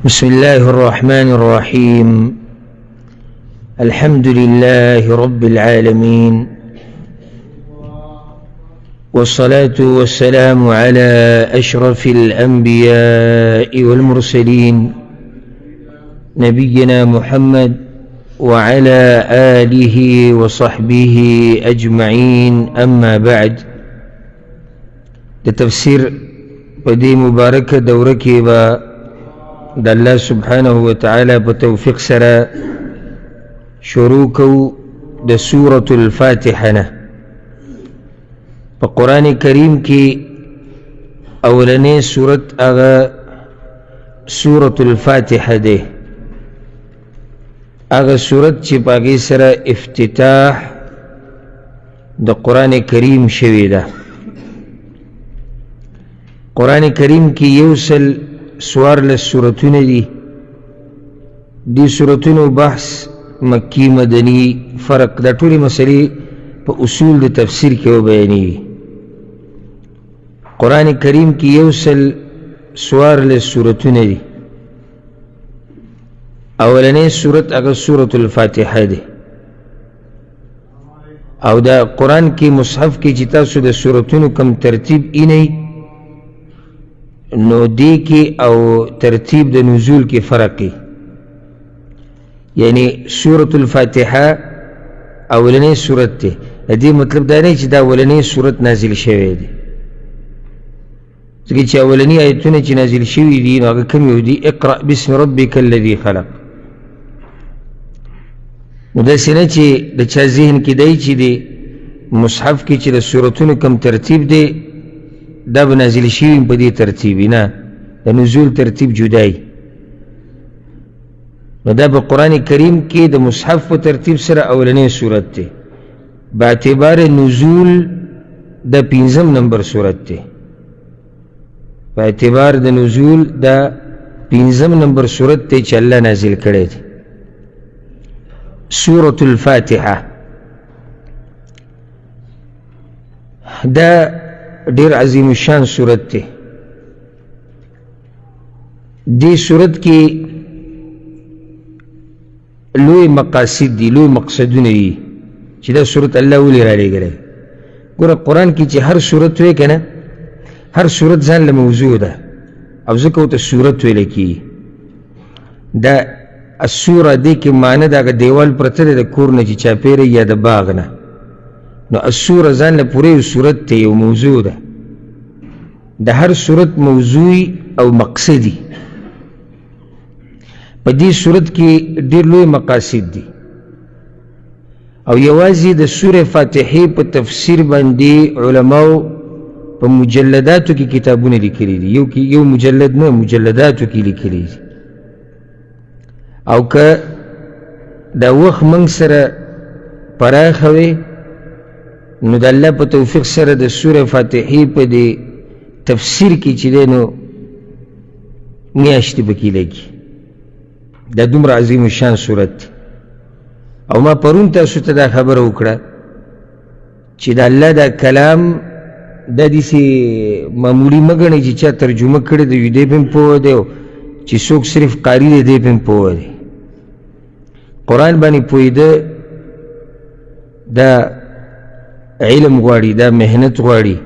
بسم الله الرحمن الرحيم. الحمد لله رب العالمين، والصلاة والسلام على أشرف الأنبياء والمرسلين نبينا محمد وعلى آله وصحبه أجمعين. أما بعد، تفسير بدي مباركة دوركي با دا الله سبحانه وتعالى بتوفيق سرا شروكو دا سورة الفاتحة. فقرآن الكريم كي أولاني سورة أغا سورة الفاتحة دي أغا سورة چی باقی سرا افتتاح دا قرآن الكريم شویده. قرآن کریم کی یوسل سوار لسورتون دی سورتون بحث مکی مدنی فرق دا طولی مسئلی پا اصول دا تفسیر کیو بیانی. قرآن کریم کی یوسل سوار لسورتون دی اولانی سورت اگر سورت الفاتحہ دی، او دا قرآن کی مصحف کی جتاسو دا سورتون کم ترتیب اینی نو دی کی او ترتیب د نزول کی فرق کی، یعنی سورة الفاتحہ اولنی سورت تی دی مطلب دا نہیں چی دا اولنی سورت نازل شوی دی، چی اولنی آیتون چی نازل شوی دی نو اگر کم یو دی اقرأ بسم ربک الذی خلق. نو دا سینا چی دا چا ذہن کی دای چی دی مصحف کی چی دا سورتون کم ترتیب دی دا بنازل شویم پا دی ترتیبی نا، دا نزول ترتیب جدائی. نو دا با قرآن کریم کی دا مصحف پا ترتیب سر اولنی صورت تے، با اعتبار نزول دا 15 نمبر صورت تے، با اعتبار دا نزول دا 15 نمبر صورت تے چا اللہ نازل کرے تے. سورة الفاتحة دا دیر عظیم الشان صورت تے. دی صورت کی لوی مقاصد دی، لوی مقصدون دی چی دا صورت اللہ ولی را لے گرے. گورا قرآن کی چی ہر صورت ہوئے کنا، ہر صورت زان لموضوع دا، او ذکر تا صورت ہوئے لکی دا السورة دی کی معنی دا اگر دیوال پرتر دا کورنا چی چاپیر یا دا باغنا، نو السورة زان لپوری صورت تے یو موضوع دا. دا ہر صورت موضوعی او مقصدی. پا دی صورت کی دیر لوی مقاصد دی، او یوازی دا سور فاتحی پا تفسیر باندی علماء پا مجلداتو کی کتابون لکلی دی، یو مجلد نو مجلداتو کی لکلی دی. او که دا وقت منگ سر پراخوی نو دا اللہ پا توفیق سر دا سور فاتحی پا دی تفسیر کی چی دے نو میاشتی بکی لگی. دا دمر عظیم الشان صورت. او ما پرون تاسو تا دا خبر اکڑا چی دا اللہ دا کلام دا دیسی معمولی مگنی چی چا ترجمه کرده دا یو دے پیم پوه دے چی سوک صرف قاری دے پیم پوه دے. قرآن بانی پوی دا علم غواړي، دا محنت غواړي،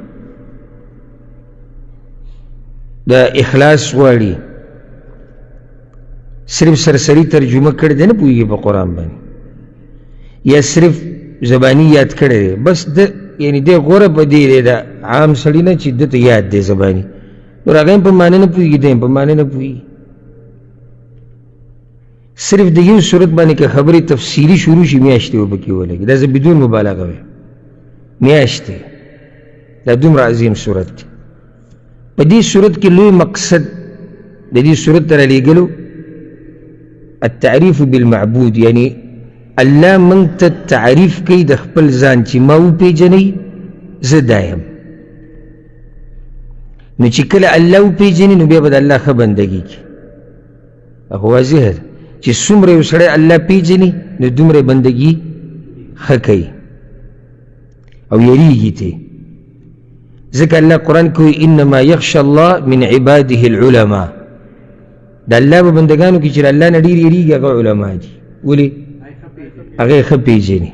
دا اخلاص غواړي. صرف سرسری ترجمه کړی دی نه پوهیږي په قرآن باندې، یا صرف زبانی یاد کړی دی بس د یعنی دی غوره په دی دی دا عام سړي نه چې دته یاد دی زبانی، نور هغه هم په معنی نه پوهیږي، دی هم په معنی نه پوهیږي. صرف د یو صورت باندې که خبرې تفصیلی شروع شي میاشتې وبکې ولګي. دا زه بدون مبالغه ویم میاشتے. دا دومره عظیم صورت دی. پا دی صورت کی لوی مقصد دا دی صورت تر علیگلو التعریف بالمعبود، یعنی اللہ منگتا تعریف کئی دا خپل زان چی ماو پی جنی زدائم. نو چی کل اللہ پی جنی نو بیا بدا اللہ خبندگی کی. اخو واضح ہے چی سمر اسڑے اللہ پی جنی نو دومر بندگی خکی او یریگی تے. ذکر اللہ قرآن کوئی انما یخشى اللہ من عباده العلماء، دا اللہ با بندگانو کی چر اللہ نا دیر یریگی اگا علماء دی، ولی اگا خپی جنی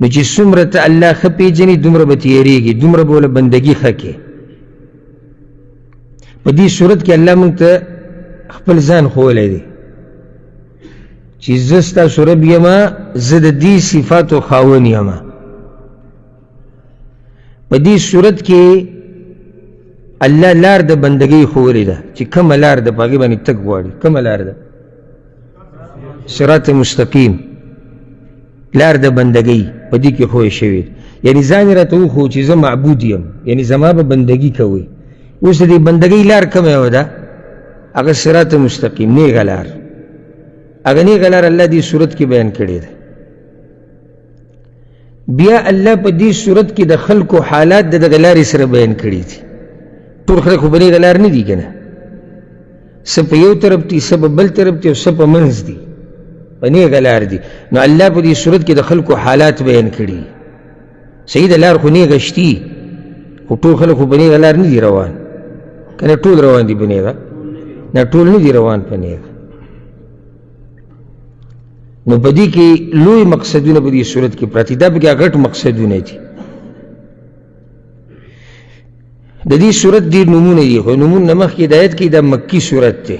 نو چی سمرت اللہ خپی جنی دمر بتی یریگی، دمر بولا بندگی خکی. پا دی صورت کی اللہ منگتا خپل زان خولے دی چی زستا سورب یما زد دی صفات و خاون یما. پا دی صورت کی اللہ لار دا بندگی خوری دا چی کم لار دا پاگی بانی تک واری، کم لار دا صراط مستقیم لار دا بندگی پا دی کی خوی شوید. یعنی زانی را تو خو چیزا معبودیم، یعنی زما با بندگی کوئی. اس دی بندگی لار کم ہے دا اگر صراط مستقیم نیغ لار، اگر نیغ لار اللہ دی صورت کی بیان کردی دا. بیا اللہ پا دی صورت کی دا خلق و حالات دا غلار سر بیان کردی تھی. طور خلق و بنی غلار نہیں دی کنا، سب یو طرف تی، سب بل طرف تی، سب منز دی، بنی غلار دی. نو اللہ پا دی صورت کی دا خلق و حالات بیان کردی. سید لار خو نیغ اشتی، خو طور خلق و بنی غلار نہیں دی روان کنا، طول روان دی بنی غا نا، طول نہیں دی روان بنی غا. نو بدی کی لوی مقصدونه بدی صورت کی پراتی، دا بکی اغٹ مقصدونه دی. دا دی صورت دیر نمونه دی، خو نمون نمخ کی دایت کی دا مکی صورت دی،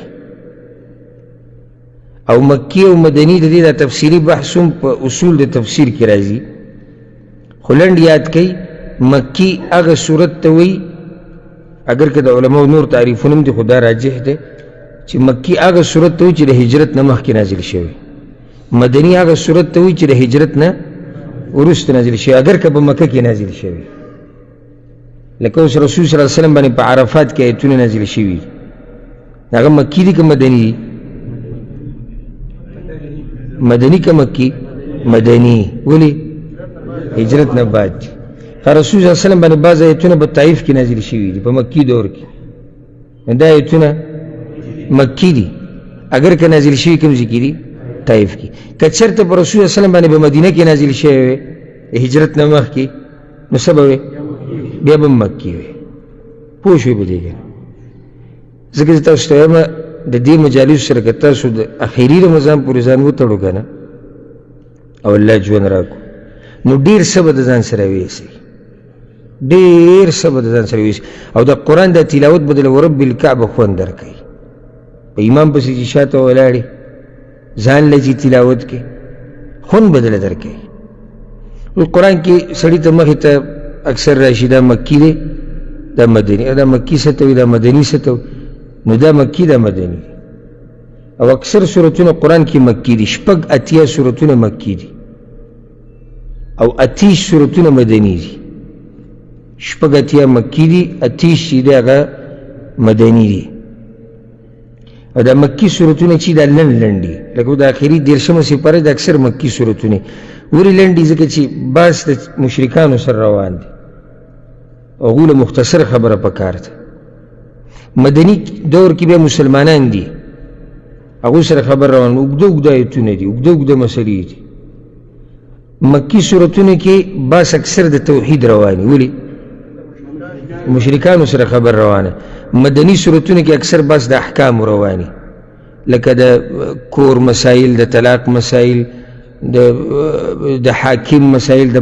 او مکی او مدنی دا دی دا تفسیری بحثون پا اصول دا تفسیر کی رازی. خلند یاد کی مکی اغا صورت تاوی، اگر که دا علماء نور تعریفونم دی خدا راجح دی چی مکی اغا صورت تاوی چی دا حجرت نمخ کی نازل شوی، مدنی آگا صورت تاوی چی دا حجرت نا ورست نازل شوی، اگر که با مکہ کی نازل شوی. لکه اس رسول صلی اللہ علیہ وسلم بانی پا عرفات کی آیتون نازل شوی، اگر مکی دی که مدنی دی؟ مدنی که مکی؟ مدنی. ولی حجرت نا بعد دی. رسول صلی اللہ علیہ وسلم بانی باز آیتون با طائف کی نازل شوی دی، پا مکی دور کی، دا آیتون مکی دی. اگر که نازل شوی کم ذکی دی؟ طائف کی. کچرت پر رسول اللہ علیہ وسلم بانے بمدینہ کی نازل شئے ہوئے ہجرت نمخ کی نصب ہوئے بیا بم مکی ہوئے پوش ہوئے بدے گئے. ذکر تا استوائمہ دا دی مجالیس سرکتا سو دا اخیری رمضان پوری زان وہ تڑو گا نا، او اللہ جوان راکو نو دیر سب دا زان سرویسی، دیر سب دا زان سرویسی. او دا قرآن دا تلاوت بدل ورب الکعب خوان در کئی پا امام پسی جشاتا ولاری زان لجی تلاوت کے خون بدل در کے. قرآن کی سڑی تا مخی تا اکثر راشی دا مکی دے دا مدنی، دا مکی ستوی دا مدنی ستوی، نو دا مکی دا مدنی. او اکثر سورتون قرآن کی مکی دی، شپگ اتیا سورتون مکی دی، او اتیش سورتون مدنی دی. شپگ اتیا مکی دی، اتیش دی اگا مدنی دی. او دا مکی صورتونه چی دا لن لنڈی، لکه دا آخری دیرشم سپاره دا اکثر مکی صورتونه وری لنڈی ذکر چی باس دا مشرکانو سر روان دی، او غول مختصر خبر پکار دا. مدنی دور کی بے مسلمانان دی، اگو سر خبر روان، اگدو اگدو ایتونه دی، اگدو اگدو مسئلی دی. مکی صورتونه کی باس اکثر دا توحید روانی، ولی مشرکانو سر خبر روانه. مدنی صورتونه کی اکثر باس دا احکام روانی، لکه دا کور مسائل، دا طلاق مسائل، دا حاکم مسائل، دا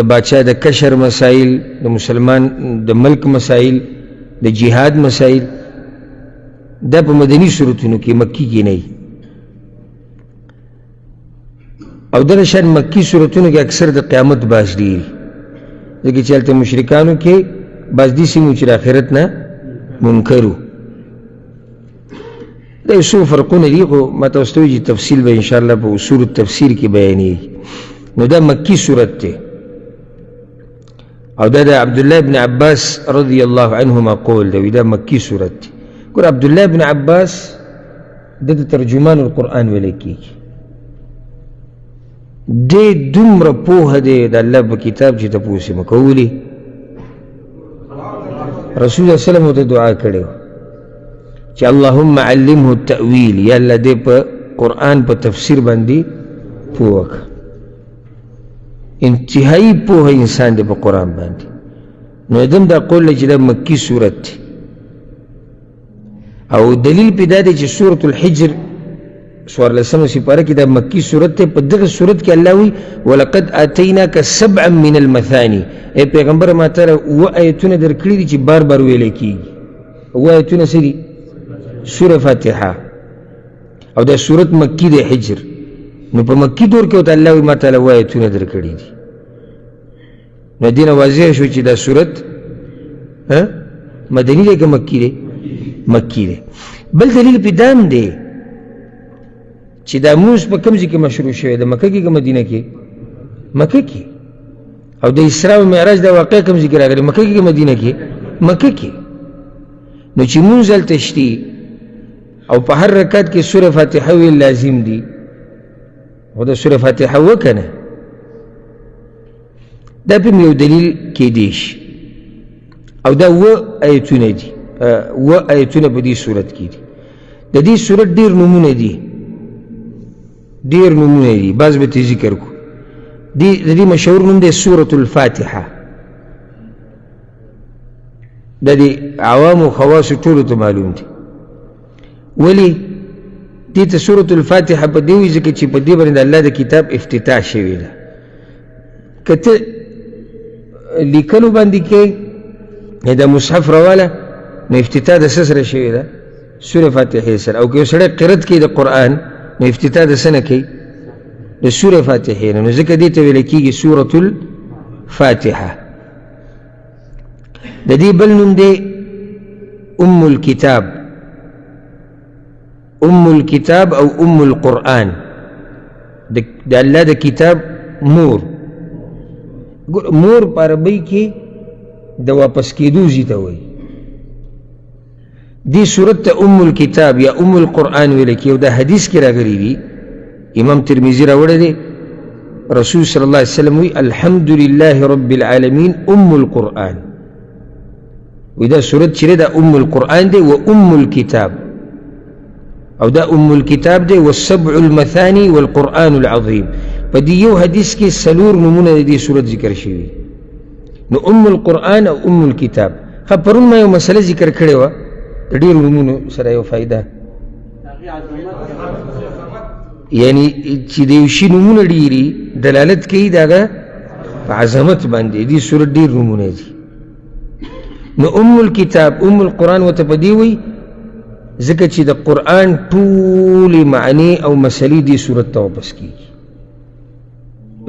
باچا دا کشر مسائل، دا مسلمان دا ملک مسائل، دا جہاد مسائل، دا پا مدنی صورتونه کی مکی کی نئی. او دا شان مکی صورتونه کی اکثر دا قیامت باس دیری، لیکن چلتے مشرکانو کے باز دیسی موچر آخرت نا منکرو. دا اسو فرقون دیگو ما توستوی جی تفصیل با انشاءاللہ با اصول التفسیر کی بیانی. نو دا مکی صورت تے، او دا عبداللہ ابن عباس رضی اللہ عنہما قول دا دا مکی صورت تے. کور عبداللہ ابن عباس دا ترجمان القرآن ولیکی دے دمر پوہ دے دا اللہ با کتاب چی تا پوسی مکولی. رسول اللہ صلی اللہ علیہ وسلم دعا کرے چی اللہم علمہ التأویل، یا اللہ دے پا قرآن پا تفسیر باندی پوک. انتهایی پوه انسان دی په قرآن باندې. نو ادم دا قول چې دا مکی صورت دی او دلیل پې دا دی چې سورة الحجر 14 سپاره کې دا مکی صورت دی. په دغه صورت کې الله وی ولقد آتیناک سبعا من المثانی، ای پیغمبر ما ته 7 آیتونه درکړي دي چې بار بار ویل کېږي. 7 آیتونه څه دي؟ سوره فاتحه. او دا صورت مکی دی حجر. نو په مکی دور کې ورته الله وی ما ته 7 آیتونه درکړي دي. نو دې نه واضح شو چې دا صورت مدني دی که مکی دی؟ مکی دی. بل دلیل پې دا هم دی چې دا مونځ په کوم ځای کې مشروع شوی د مکه کې که مدینه کې؟ مکه کې. او د اسراء او معراج دا واقع کوم ځای کې راغلی؟ مکه کې که مدینه کې؟ مکه کې. نو چې مونځ هلته شتي او په هر رکعت کې سوره فاتحه ویل لازم دي، خو دا سوره فاتحه وکه نه، دا پې یو دلیل کېدی شي. او دا 7 آیتونه دي، 7 آیتونه په دې صورت کې دي. د دې صورت ډېر نومونه دي، ډېر نومونه دي، بعض به ترې ذکر کړو. د دې مشهور نوم دی سورة الفاتحه. دا د عوامو خواصو ټولو ته معلوم دی. ولې دې ته سورة الفاتحه په دې وایي ځکه چې په دې باندې د الله د کتاب افتتاح شوې ده. که ته لیکلو باندې کې دا مصحف راواله نو افتتاح د څه سره شوې ده؟ سوره فاتحه سره. او که یو سړی قرأت کوي د قرآن نو افتتاح د څه نه کوي؟ د سوره فاتحه نه. نو ځکه دې ته ویل کېږي سورة الفاتحه. د دې بل نوم دی ام الکتاب. ام الکتاب او ام القرآن، د الله د کتاب مور. مور په عربۍ کې د واپس کېدو ځای ته وایي. دې صورت ته ام الکتاب یا ام القرآن ویل کېږي. او دا حدیث کې راغلی دی، امام ترمذي راوړی دی، رسول صلی الله علیه وسلم وی الحمد لله رب العالمین ام القرآن. وی دا صورت چې دا ام القرآن دی و ام الکتاب. او دا ام الكتاب دی والسبع المثاني والقرآن العظيم. په دې یو حدیث کې 4 نومونه د دې صورت ذکر شوي. نو ام القرآن او ام الكتاب. خو پرون ما یو مسله ذکر کړې وه د ډېرو نومونو سره یو فایده، یعنی چې د یو شي نومونه ډېري دلالت کوي د هغه په عظمت باندې. دې صورت ډېر نومونه دي. نو ام الكتاب ام القرآن ورته په دې وایي ځکه چې د قرآن ټولې معنی او مسلې دې صورت ته واپس کېږي.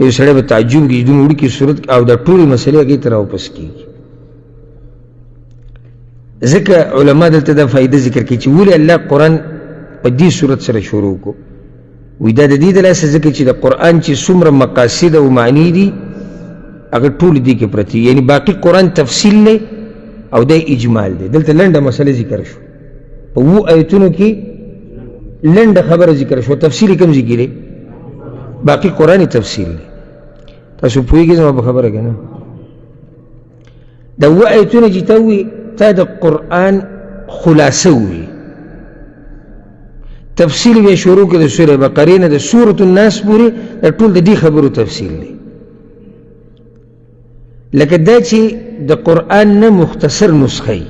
یو سړی به تعجب کړي دومره وړوکې صورت او دا ټولې مسلې هغې ته راواپس کېږي. ځکه علما دلته دا فایده ذکر کوي چې ولې الله قرآن په دې صورت سره شروع کړو. وایي دا د دې د لاسه ځکه چې د قرآن چې څومره مقاصد او معنی دي هغه ټولې دې کې پرتې، یعنی باقي قرآن تفصیل دی او دی اجمال دی. دلته لنډه مسله ذکر شو، په 7 آیتونو کې لنډه خبره ذکر شو. تفصیل کوم ذکر دی؟ باقي قرآني تفصیل دی. تاسو پوهېږئ زما په خبره که نه؟ دا 7 آیتونه چې ته ووایي تا د قرآن خلاصه ووایي. تفصیل بیا شروع کړه د سورې بقرې نه د سورة الناس پورې، دا ټول د دې خبرو تفصیل دی. لکه دا چې د قرآن نه مختصر نسخه یي.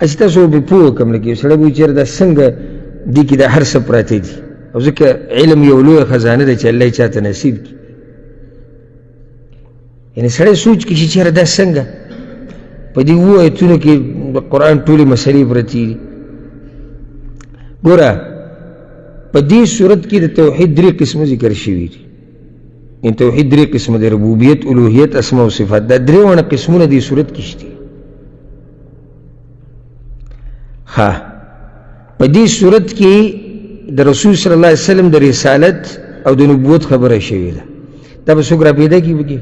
اسی تاسو به پوه کم لکه یو سړی به وایي چېرې دا څنګه دې کې دا هر څه پراته دي. او ځکه علم یو لویه خزانه ده چې الله یې چاته نصیب کړي. یعنې سړی سوچ کړي چې چېرې دا څنګه په دې 7 آیتونو کې د قرآن ټولې مسلې پرتې دي. ګوره په دې صورت کې د توحید 3 قسمه ذکر شوي دي. یعنې توحید 3 قسمه دی: ربوبیت، الوهیت، اسماء او صفات. دا 3 قسمونه دې صورت کې شته. ها په دې صورت کې د رسول صلی الله علیه وسلم د رسالت او د نبوت خبره شوې ده. دا به څوک را پیدا کړي پکې؟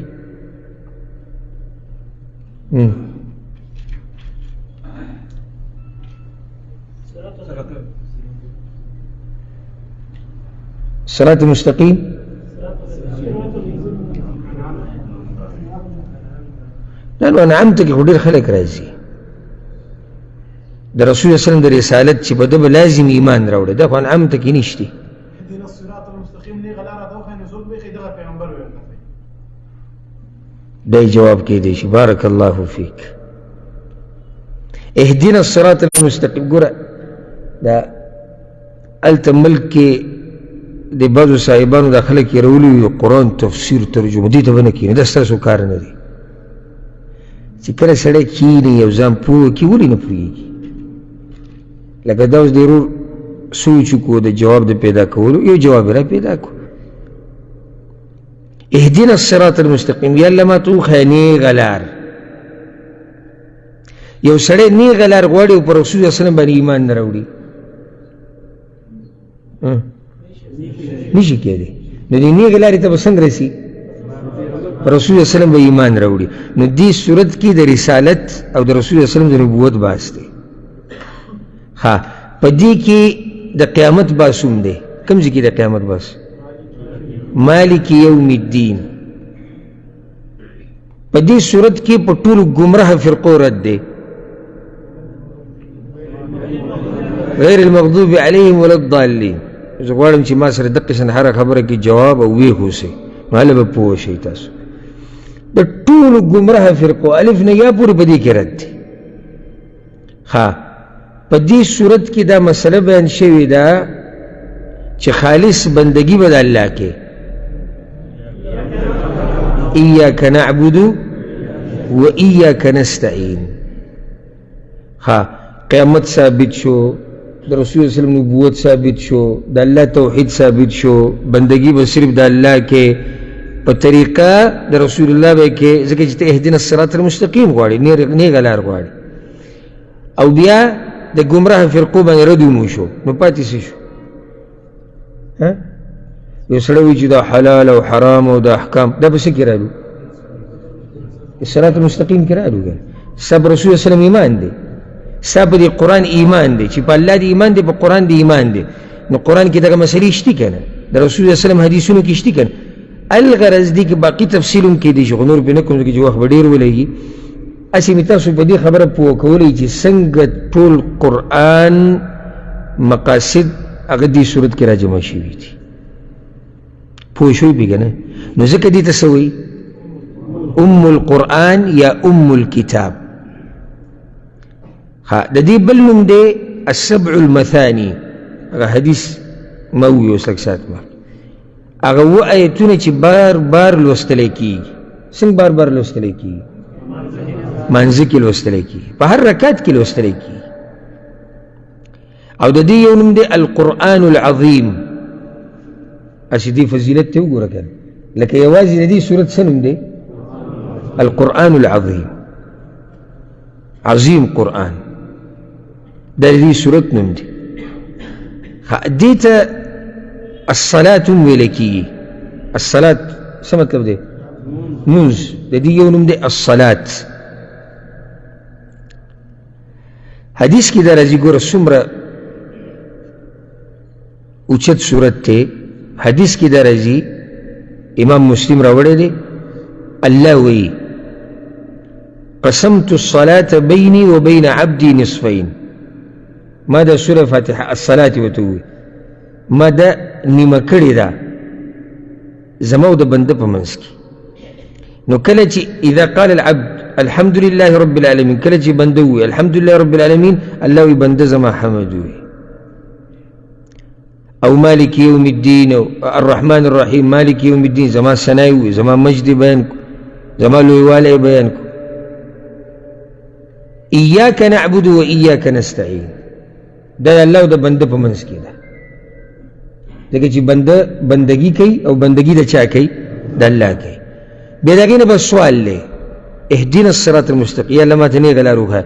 صراط مستقیم. دا نو انعمت کې خو ډېر خلک راځي د رسول الله صلی الله علیه وسلم د رسالت چې په ده به لازم ایمان راوړي. دا خو انعمت کې نشته. دای جواب کې دی شي. بارک الله فیک. اهدنا الصراط المستقیم. ګوره دا هلته ملک کې د بعضو صاحبانو دا خلک یې راولي وي قرآن تفسیر ترجمه دې ته به نه کښېني، دا ستاسو کار نه دی. چې کله سړی کښېني یو ځان پوه کړي ولې نه پوهېږي؟ لکه دا اوس د ورور سوچ وکړو د جواب د پیدا کولو، یو جواب یې را پیدا کړو. اهدنا الصراط المستقیم، یا الله ما ته وښیه نیغه لار. یو سړی نیغه لار غواړي او په رسول صلی الله علیه وسلم باندې ایمان نه راوړي، نشي کېدی. نو دې نیغې لارې ته به څنګه رسي؟ په رسول صلی الله علیه وسلم به ایمان راوړي. نو دې صورت کې د رسالت او د رسول صلی الله علیه وسلم د نبوت بحث دی. ها په دې کې د قیامت بحث هم دی. کوم ځای کې د قیامت بحث؟ مالک یوم الدین. په دې صورت کې په ټولو ګمراه فرقو رد دی، غیر المغضوب علیهم ولا الضالین. زه غواړم چې ما سره دقه شان هره خبره کې جواب او ویښ اوسئ، نو هله به پوه شئ تاسو. د ټولو ګمراه فرقو الف نه یا پورې په دې کې رد دی. ها په دې صورت کې دا مسله بیان شوې ده چې خالص بندگی به د الله کې، ایاک نعبد و ایاک نستعین. ها قیامت ثابت شو، د رسول صلی الله علیه وسلم نبوت ثابت شو، د الله توحید ثابت شو، بندگی به صرف د الله کې په طریقه د رسول الله به کې، ځکه چې ته اهدنا الصراط المستقیم غواړې، نیغه لار غواړې. او بیا د ګمراه فرقو باندې رد وشو، نو پاتې څه شو؟ یو سړی وایي چې دا حلال او حرام او دا احکام دا په څه کې رالو؟ الصراط المستقیم کې رالو. ستا په رسول صلی الله علیه وسلم ایمان دی، ستا په دې قرآن ایمان دی، چې په الله دی ایمان دی، په قرآن دی ایمان دی. نو قرآن کې دغه مسلې شته که نه؟ د رسول صلی الله علیه وسلم حدیثونو کې شته که نه؟ الغرض دی کې باقي تفصیل هم کېدی شي، خو نور پرې نه کوم ځکه چې وخت به ډېر ولګي. هسې مې تاسو په دې خبره پوه کولی چې څنګه ټول قرآن مقاصد هغه دې صورت کې را جمع شوي دي. پوه شوي پې که نه؟ نو ځکه دې ته څه وایي؟ ام القرآن یا ام الكتاب. ها د دې بل نوم دی السبع المثاني. هغه حدیث ما ووي اوس لږ ساعت ما هغه اووه ایتونه چې بار بار لوستلی کېږي. څنګه بار بار لوستلی کېږي؟ مانځه کې لوستلی کېږي، په هر رکعت کې لوستلی کېږي. او د دې یو نوم دی القرآن العظیم. هسې دې فضیلت ته وګوره که نه، لکه یوازې د دې صورت څه نوم دی؟ القرآن العظیم. عظیم قرآن دا دې صورت نوم دی. دې ته الصلاة هم ویلی کېږي. الصلاة څه مطلب دی؟ مونځ. د دې یو نوم دی الصلاة. حدیث کې دا راځي، ګوره څومره اوچت صورت دی. حدیث کې دا راځي، امام مسلم راوړی دی، الله وی قسمت الصلاة بيني وبين عبدي نصفين. ما دا سورة فاتحة الصلاة وتوي ما دا نیمه کړې ده زما او د بنده په منځ کې. نو کله چې اذا قال العبد الحمد لله رب العالمين، کله چې بنده وي الحمد لله رب العالمين، الله وي بنده زما حمد وي. او مالك يوم الدين او الرحمن الرحيم، مالك يوم الدين زما ثناء وي، زما مجد بیان کو، زما لویوالی بیان کو. ایاک نعبد و ایاک نستعین، دا الله او د بنده په منځ کې ده. ځکه چې بنده بندگی کوي او بندگی د چا کوي؟ د الله کوي. بیا د هغې نه به سوال دی اهدنا الصراط المستقیم، یا الله ماته نیغه لار وښیه.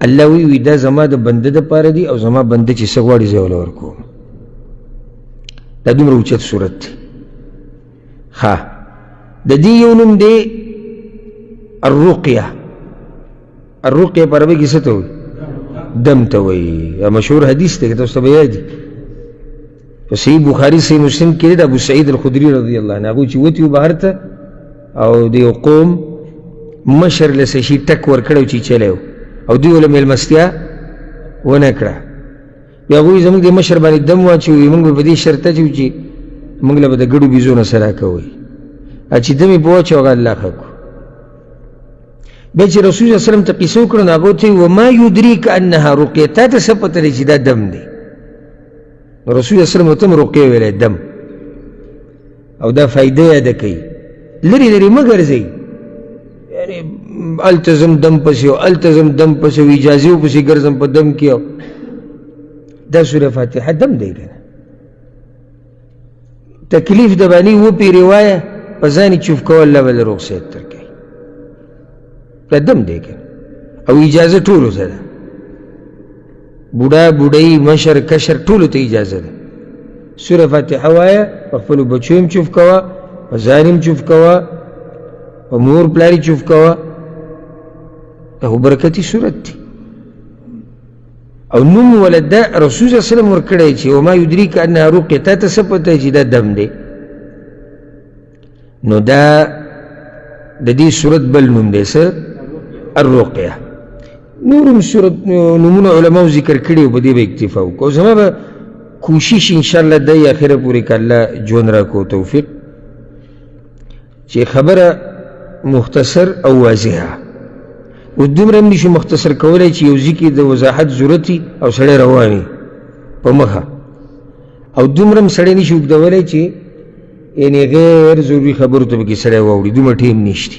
الله وی دا زما د بنده دپاره دي او زما بنده چې څه غواړي زه یې ورکوم. دا دومره اوچت صورت دی. ها د دې یو نوم دی الرقیه. الرقیه په عربي کې څه ته وایي؟ دم ته وایي. مشهور حدیث دی که تاسو ته به یاد وي، په صحیح بخاري صحیح مسلم کې دی د ابو سعید الخدري رضی الله عنه. هغوی چې وتي وو بهر ته او د یو قوم مشر له څه شي ټک ورکړی و چې چلی و او دوی له مېلمستیا ونه کړه. بیا هغوی زموږ د مشر باندې دم واچوي، موږ به په دې شرط اچوو چې موږ له به د ګډو بیزو نه سره کوئ. چې دم یې په واچو هغه الله ښه کړو. بیا چې رسول صلی الله علیه وسلم ته قصه وکړه نو هغه ورته ویل وما یدریک انها رقیه، تا ته څه پته دی چې دا دم دی؟ نو رسول صلی الله علیه وسلم ورته هم رقیه ویلی دم، او دا فایده یاده کوي. لرې لرې مه ګرځئ، یعنې هلته ځم دم پسې او هلته ځم دم پسې او اجازې پسې ګرځم په دم کې. دا سوره فاتحه دم دی که نه؟ تکلیف د باندې وپېرې وایه په ځان یې چوف کوه، الله به له روغ صحت درکوي. دا دم دی که او اجازه ټولو ته ده، بوډا بوډۍ مشر کشر ټولو ته اجازه ده. سوره فاتحه وایه، په خپلو بچو هم چوف کوه، په ځان هم چوف کوه، په مور پلار یې چوف کوه. دا خو برکتي صورت دی. او نوم ولد دا رسول صلی الله علیه وسلم ورکړی چې وما یدریک انها رقیه، تا ته څه پته چې دا دم دی؟ نو دا د دې صورت بل نوم دی څه؟ الرقیه. نور هم صورت نومونه علماو ذکر کړي په دې به اکتفا وکړو. زما به کوشش انشاءالله دی اخره پورې که الله ژوند راکړو توفیق، چې خبره مختصر او واضحه او دومره هم نشو مختصر کولی چې یو ځای کې د وضاحت ضرورت وي او سړی روان وي په مخه، او دومره هم سړی نشي اوږدولی چې یعنې غیر ضروري خبرو ته پکې سړی واوړي، دومره ټیم نشته.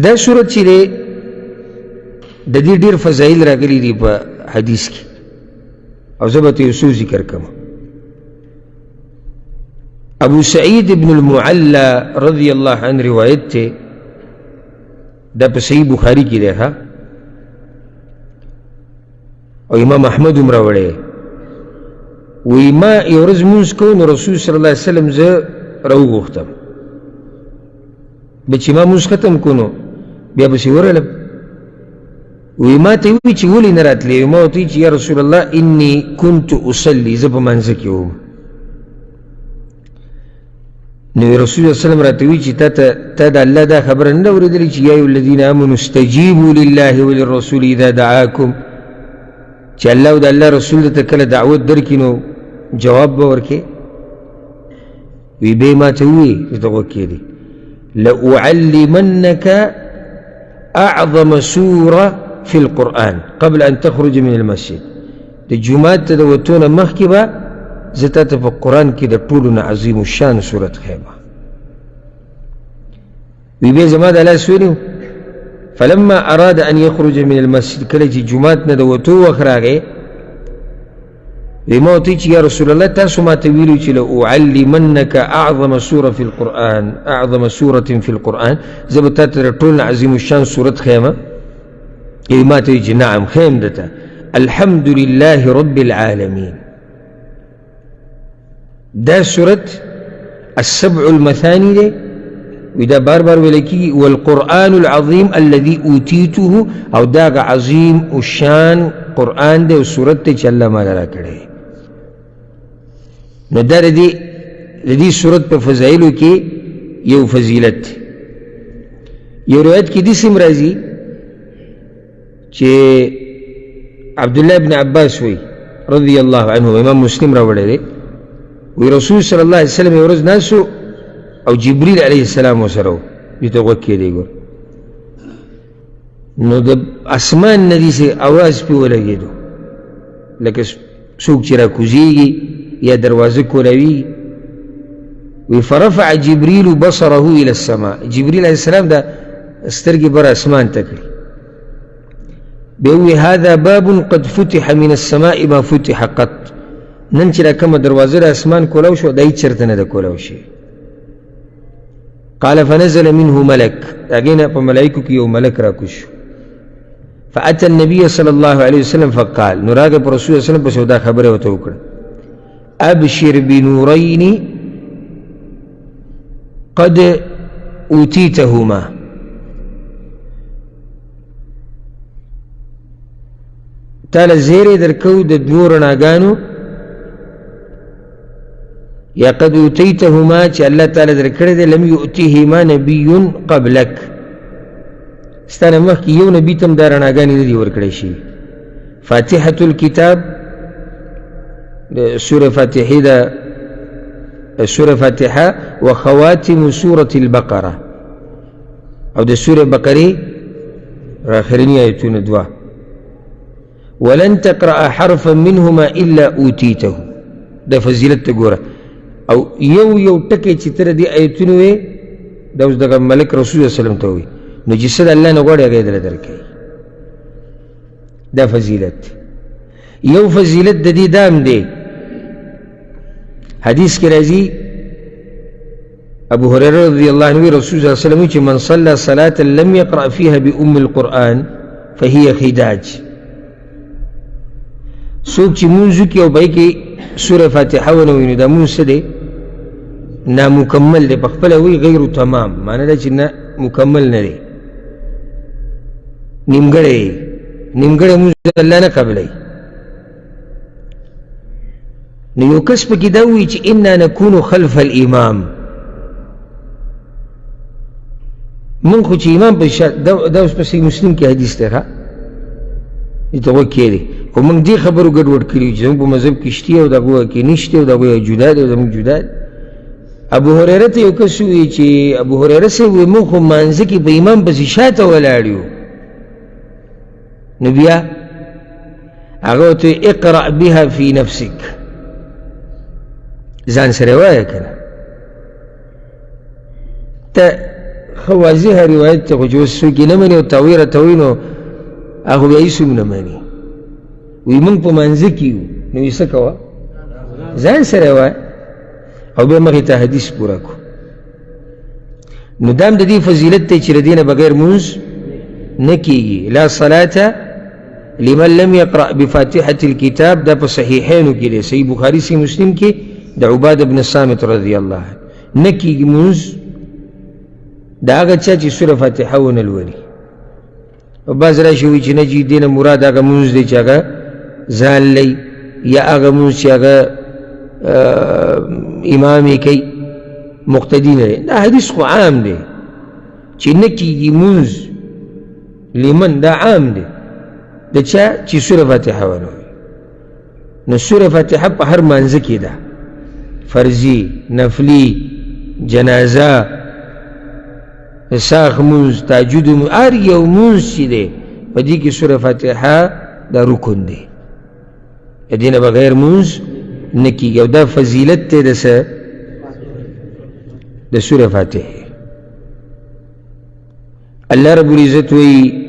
دا صورت چې دی د دې ډېر فضایل راغلي دي په حدیث کې، او زه به ته یو څو ذکر کوم. ابو سعید ابن المعلى رضی الله عنه روایت ته، دا په صحیح بخاری کې دی ها، او امام احمد هم راوړی. وی ما یو ورځ لمونځ کوو نو رسول صلی الله علیه وسلم زه راوغوښتم، بیا چې ما لمونځ ختم کړو نو بیا پسې ورغلم. وی ما ته ووایي چې ولې نه راتلې؟ ما ورته ووایي چې یا رسول الله انی کنت اصلي، زه په مانځه کې وم. نو رسول الله صلی الله علیه وسلم راته وی چې تا د الله دا خبره نه اورېدلې چې یا ایها الذین آمنوا استجیبوا لله وللرسول اذا دعاکم، چې الله او د الله رسول ته کله دعوت درکړي نو جواب به ورکړې؟ وی بیا ما ته ووایي چې ته غوږ کېدې لأعلمنك أعظم سورة في القرآن قبل أن تخرج من المسجد، د جمعات ته د وتو نه مخکې به زه تا ته په قرآن کې د ټولو نه عظیم الشان صورت ښیمه. وی بیا زما د لاس ونیو، فلما أراد أن يخرج من المسجد، کله چې جمعات نه د وتو وخت راغی، وی ما ورته چې یا رسول الله تاسو ما ته ویلو چې لأعلمنك أعظم سورة في القرآن، أعظم سورة في القرآن، زه به تا ته د ټولو نه عظیم الشان صورت ښیمه. وی ما ته وی چې نعم خیم درته، الحمد لله رب العالمين. دا صورت السبع المثاني دی، ودا بار بار ویل کېږي والقرآن العظیم الذي اوتیته، او دا عظیم الشان قرآن دی او صورت دی چې الله ماله راکړی. نو دا د دې صورت په فضایلو کې یو فضیلت دی. یو روایت کې داسې هم راځي چې عبدالله بن عباس وی رضی الله عنه، امام مسلم راوړی دی، وی رسول صلی الله علیه وسلم یو ورځ ناست او جبریل علیه السلام ورسره و، دې ته غوږ کېدی ګور. نو د اسمان نه داسې اواز پې ولګېدو لکه څوک چې راکوزېږي یا دروازه کولاوي. وی فرفع جبریل بصره الى السماء، جبریل علیه السلام دا سترګې بر اسمان ته کړي. بیا وی هذا باب قد فتح من السماء ما فتح قط، نن چې را کومه دروازه د اسمان کولاو شو دا هېڅ چېرته نه ده کولاو شي. قال فنزل منه ملك، هغې نه په ملایکو کې یو ملک راکوز شو. فأتى النبي صلى الله عليه وسلم فقال، نو راغی په رسول الله صلی الله علیه وسلم پسې دا خبره ورته وکړه، ابشر بنورین قد اوتیتهما، تاله زیری درکو د دوو رڼاګانو، یا قد اوتیتهما چې الله تعالی درکړی دی، لم یؤتیهما نبی قبلک، ستانه مخکې یو نبي ته هم دا رڼاګانې نه دي ورکړی شي. فاتحة الكتاب، سورة فاتحه دا سورة فاتحة وخواتم سورة البقرة، او د سورة بقري آخرين آيتون دوا ولن تقرأ حرفا منهما إلا أوتيته دا فضیلت تگورا او یو ټکی چې تر دې آیتونو وي دا اوس دغه ملک رسول الله صلی الله علیه وسلم ته وي نو چې څه د الله نه غواړي هغه یې درکوي دا فضیلت یو فضیلت د دې دام دی حدیث کې راځي ابو هريره رضی الله عنه رسول الله صلی الله علیه وسلم چې من صلى صلاة لم يقرأ فيها بأم القرآن فهي خداج څوک چې مونځ کوي او به کې سورة فاتحه ونه وي نو دا مونځ څه دی نامکمل دی په خپله وایي غیر تمام معنی دا چې نه مکمل نه دی نیمګړی مونځ الله نه قبلوي نو یو کس پکې دا وایي چې انا نکون خلف الامام من خو چې امام په شا دا اوس په صحیح مسلم کې حدیث دی ښه دې ته غوږ کېږدي خو موږ دې خبرو ګډوډ کړي چې زموږ په مذهب کې شته او د هغوی کې نشته او د هغوی جدا دی او زموږ جدا دی ابو هريره ته یو کس ووایي چې ابو هريره صاحب وایي موږ خو مانځه کې په امام پسې شاته ولاړ یو نو بیا هغه ورته اقرأ بها في نفسك ځان سره وایه که نه ته ښه واضحه روایت ته خو چې اوس څوک یې نه مني او تاویې راته وایي نو هغه بیا هېڅ هم نه مني وایي موږ په مانځه کې یو نو یې څه کوه ځان سره وایه او بیا مخې ته حدیث پوره کړو نو دا هم د دې فضیلت دی چې د دې نه بغیر مونځ نه کېږي لا صلاة لمن لم يقرأ بفاتحة الكتاب دا په صحیحینو کې دی صحیح بخاري صحیح مسلم کې د عباده بن صامت رضی الله عنه نه کېږي مونځ د هغه چا چې سوره فاتحه ونه لولي او بعض راشي وایي چې نه جي دې نه مراد هغه مونځ دی چې هغه ځان لي یا هغه مونځ چې هغه امامي کوي مقتدي نه دی دا حدیث خو عام دی چې نه کېږي مونځ لمن دا عام دی د چا چې سوره فاتحه ونه وایي نو سوره فاتحه په هر مانځه کې ده فرضي نفلي جنازه ساخ مونځ تهجد هر یو مونځ چې دی په دې کې سوره فاتحه دا رکن دی د دې نه بغیر مونځ نه کېږي او دا فضیلت دی د څه د سوره فاتحه الله رب العزت وایي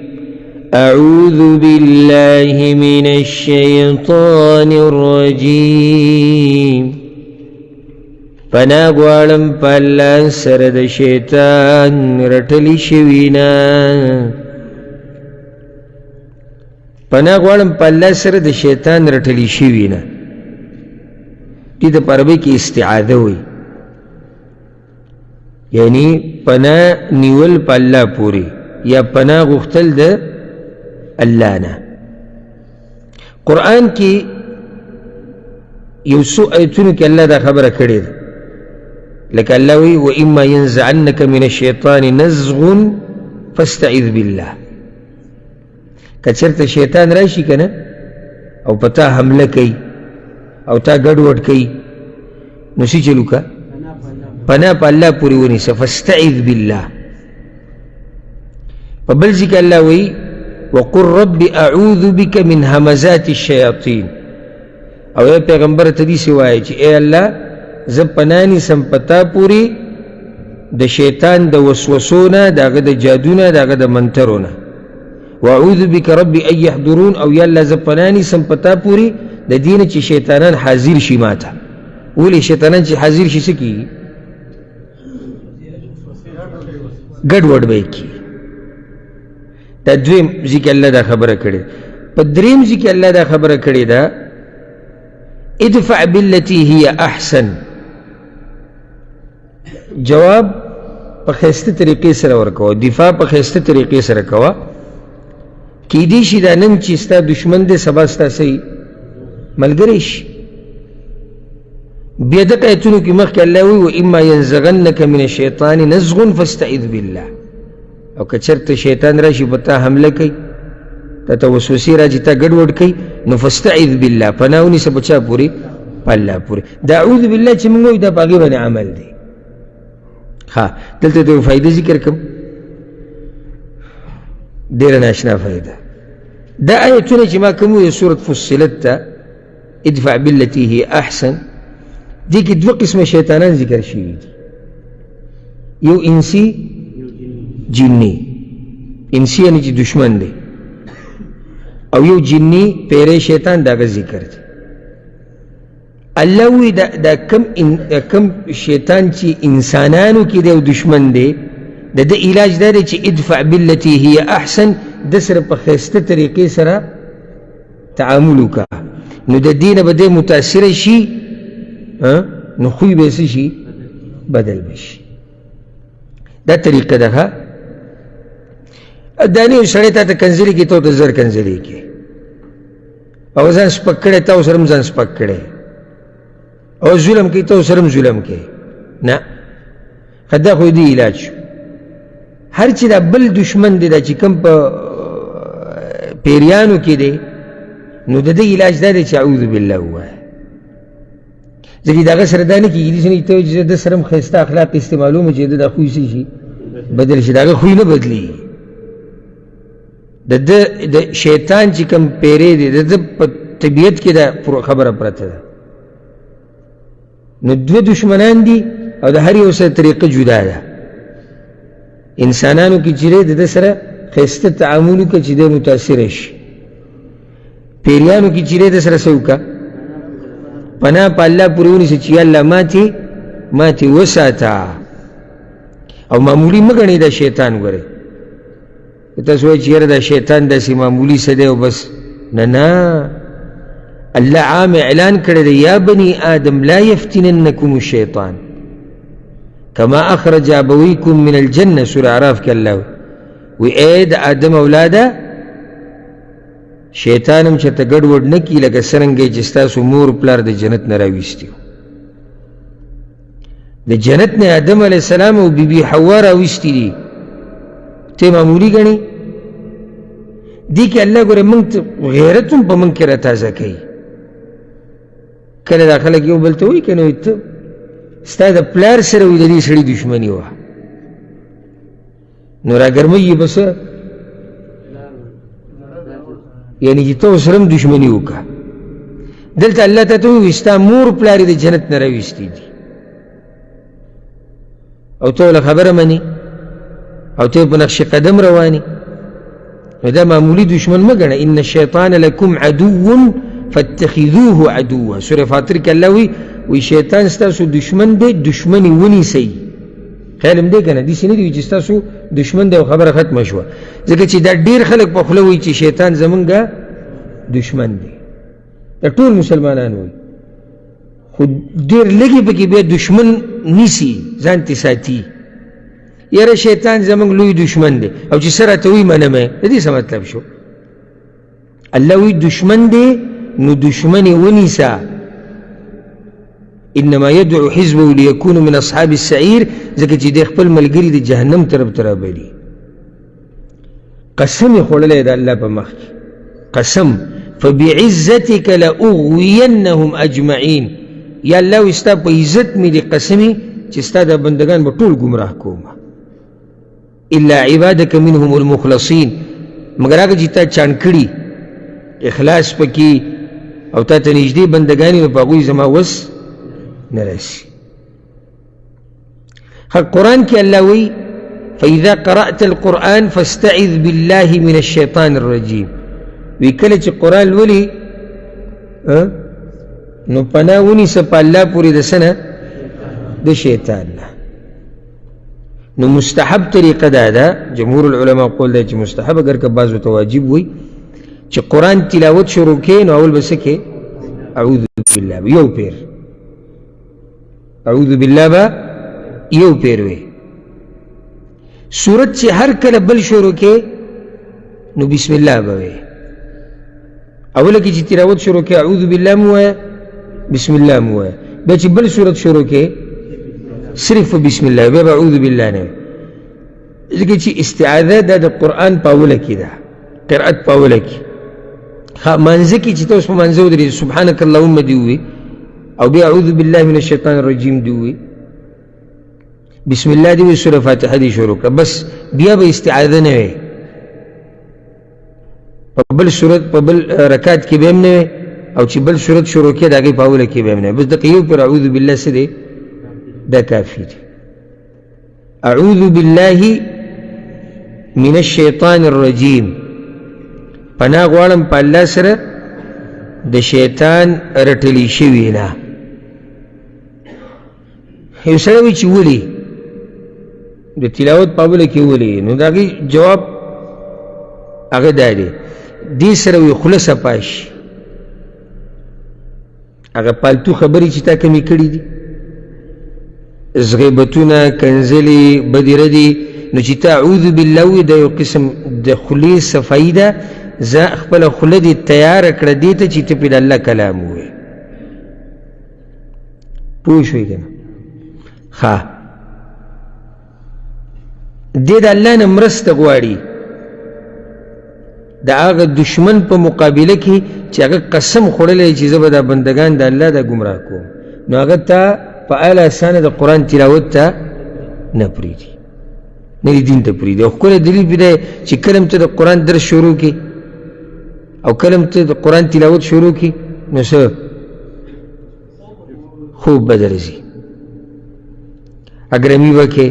أعوذ بالله من الشيطان الرجيم پناه غواړم په الله سره د شیطان رټلی شوي نه پناه غواړم په الله سره د شیطان رټلی شوي نه دې د په عربۍ کې استعاذه وایي یعنی پناه نیول په الله پورې یا پناه غوښتل د الله نه قرآن کې یو څو آیتونو کې الله دا خبره کړې ده لکه الله وایي وإما ينزعنك من الشیطان نزغ فاستعذ بالله که چېرته شیطان راشي که نه او په تا حمله کوي او تا ګډوډ کوي نو څه چل وکړه پناه په الله پورې ونیسه فاستعذ بالله په بل ځای کې الله وایي وقل رب اعوذ بك من همزات الشياطين او اے پیغمبر ته دې وایي چې اے الله زه پناه نیسم په تا پورې د شیطان د وسوسو نه د هغه د جادو نه د هغه د منترو نه واعوذ بك رب ان يحضرون او یا الله زه پناه نیسم په تا پورې د دې نه چې شیطانان حاضر شي ماته ولې شیطانان چې حاضر شي څه کېږي ګډوډ به یې کړي دا دویم ځکه الله دا خبره کړې په دریم ځکه الله دا خبره کړې ده ادفع بالتي هي احسن جواب په ښایسته طریقې سره ورکوه دفاع په ښایسته طریقې سره کوه کیدای شي دا نن چې ستا دشمن دی سبا ستا صحیح ملګری شي بیا دغه آیتونو کې مخکې الله وایي واما ینزغنک من الشیطان نزغ فاستعذ بالله او که چېرته شیطان راشي په تا حمله کوي تا ته وسوسې راځي تا ګډوډ کوي نو فاستعذ بالله پناه ونیسه په چا پورې په الله پورې دا اعوذ بالله چې موږ وایو دا په هغې باندې عمل دی ها دلته د یو فایده ذکر کوم ډېره ناشنا فایده. دا آیتونه چې ما کوم وایي سورة فصلت ته ادفع بالتي هي احسن، دې کې دوه قسمه شیطانان ذکر شوي دي، یو انسي جني. انسي یعنې چې دشمن دی، او یو جني پیری شیطان داغه ذکر دی. الله وی دا کم شیطان چې انسانانو کې دی او دشمن دی، د علاج دا دی چې ادفع بالتي هي احسن، د سره په ښایسته طریقې سره تعامل وکړه، نو د دې نه به دی متاثره شي، نو خوی به څه شي؟ بدل به شي. دا طریقه ده. ښه دا نه یو سړی تا ته کنځلي کوي، ته ورته زر کنځلي کوي، او ځان سپک کړی، تا ورسره هم ځان سپک کړی، او ظلم کوي، ته ورسره هم ظلم کوي. نه، دا خو دې علاج شو. هر چې دا بل دشمن دی، دا چې کوم په پیریانو کې دی، نو د دې علاج دا دی چې اعوذ بالله ووایه. ځکه د هغه سره دا نه کېږي داسې نه چې ته وایې چې د سره هم ښایسته اخلاق استعمالوم چې د دا خوی څه شي؟ بدل شي. د هغه خوی نه بدلېږي. د شیطان چې کوم پیری دی، د ده په طبیعت کې دا خبره پرته ده. نو دوه دشمنان دي او د هر یو سره طریقه جدا ده. انسانانو کې چې د ده سره ښایسته تعامل وکړه چې دی متاثره شي، پیریانو کې چې د سره څه وکړه؟ پناه په الله پورې ونیسه چې یا الله ماتې وساته. او معمولي مه ګڼئ دا شیطان. ګورئ تاسو وایئ چې یاره دا شیطان داسې معمولي څه دی او بس، نه، الله عام اعلان کړی دی، یا بني آدم لا یفتننکم الشیطان کما اخرج ابویکم من الجنه. سوره اعراف کې الله وی اے د آدم اولاده، شیطان هم چېرته ګډوډ نه کړي لکه څرنګه چې ستاسو مور پلار د جنت نه راویستي وو. د جنت نه آدم علیه السلام او بی بی حوا راویستي دي، ته معمولي ګڼې؟ دې کې الله ګوره موږ ته غیرت هم په موږ کې راتازه کوي. کله دا خلک یو بل ته وایي که نه وایي ته ستا د پلار سره وایي د دې سړي دښمني وه، نو راګرموي یې به څه؟ یعنې چې ته ورسره هم دښمني وکړه. دلته الله ته وایي ستا مور پلار یې د جنت نه راویستي دي، او ته له خبره منې او ته په نقش قدم روانې. نو دا معمولي دشمن مه ګڼه. ان الشیطان لکم عدو فاتخذوه عدوا. سوره فاطر کې الله وی شیطان ستاسو دشمن دی، دشمني ونیسئ. خیال هم دی که نه؟ داسې نه دي چې ستاسو دشمن دی او خبره ختمه شوه. ځکه چې دا ډېر خلک په خوله وایي چې شیطان زمونږ دشمن دی، دا ټول مسلمانان وایي، خو ډېر لږې پکې بیا دشمن نیسي، ځان ترې ساتي. یاره شیطان زمونږ لوی دشمن دی، او چې څه راته وایي منم یې. د دې څه مطلب شو؟ الله وایي دشمن دی، نو دشمن یې ونیسه. انما يدعو حزبه ليكونوا من اصحاب السعير، ځکه چې د خپل ملګري د جهنم طرف ته رابلي. قسم یې خوړلی د الله په مخ کې، قسم فبعزتك لاغوینهم اجمعین. یا الله وایي ستا په عزت مې د قسمې چې ستا دا بندگان به ټول ګمراه کوم، الا عبادك منهم المخلصین، مگر هغه چې تا چاڼ کړي اخلاص پکې او تا ته نږدې بندګان نو په هغوی زما وس نه رسي. قرآن کې الله وایي فاذا قرأت القرآن فاستعذ بالله من الشیطان الرجیم. وی کله چې قرآن لولي نو پناه ونیسه په الله پورې د څه نه؟ د شیطان نه. نو مستحب طریقه دا ده، جمهور العلماء قول دی چې مستحب، اگر که بعضو ته واجب وي، چې قرآن تلاوت شروع کې نو اول به څه کې؟ اعوذ بالله یو پیر، اعوذ بالله به یو پیر وي. سورت چې هر کله بل شروع کې نو بسم الله به وي. اوله کې چې تلاوت شروع کې اعوذ بالله مو وایه، بسم الله مو وایه. بیا چې بل سورت شروع کې صرف بسم الله، بیا به اعوذ بالله نه وي. ځکه چې استعاذه دا د قرآن په اوله کې ده، قرأت په اوله کې. مانځه کې چې ته اوس په مانځه ودرېږې سبحانک اللهم دې ووایي، او بیا اعوذ بالله من الشیطان الرجیم دې ووایي، بسم الله دې ووایي، سوره فاتحه دې شروع کړه، بس بیا به استعاذه نه وي. په بل صورت په بل رکعت کې به هم نه او چې بل صورت شروع کې د هغې په اوله کې به هم نه بس دقه یو پر اعوذ بالله څه دی دا کافي دی اعوذ بالله من الشیطان الرجیم پناه غواړم په الله سره د شیطان رټلی شوي نه یو سړی وایي چې ولې د تلاوت په اوله کې ولې نو د هغې جواب هغه دا دی دې سره وي خوله صفا شي هغه پالتو خبرې چې تا کمې کړي دي غیبتونه کنځلې بدې ردې نو چې ته اعوذ بالله وي دا یو قسم د خولې صفایي ده زه خپله خوله دې تیاره کړه دې ته چې ته پرې د الله کلام ووایې پوه شوې که نه ښه دې د الله نه مرسته غواړي د هغه دشمن په مقابله کې چې هغه قسم خوړلی چې زه به دا بندګان د الله دا ګمراه کوم نو هغه ته په اعلی اسانه د قرآن تلاوت ته نه پرېږدي نه دې دین ته پرېږدي او ښکلی دلیل پرې دی چې کله هم ته د قرآن درس شروع کړي او کله هم ته د قرآن تلاوت شروع کړي نو څه خوب به درځي اګرمي به کې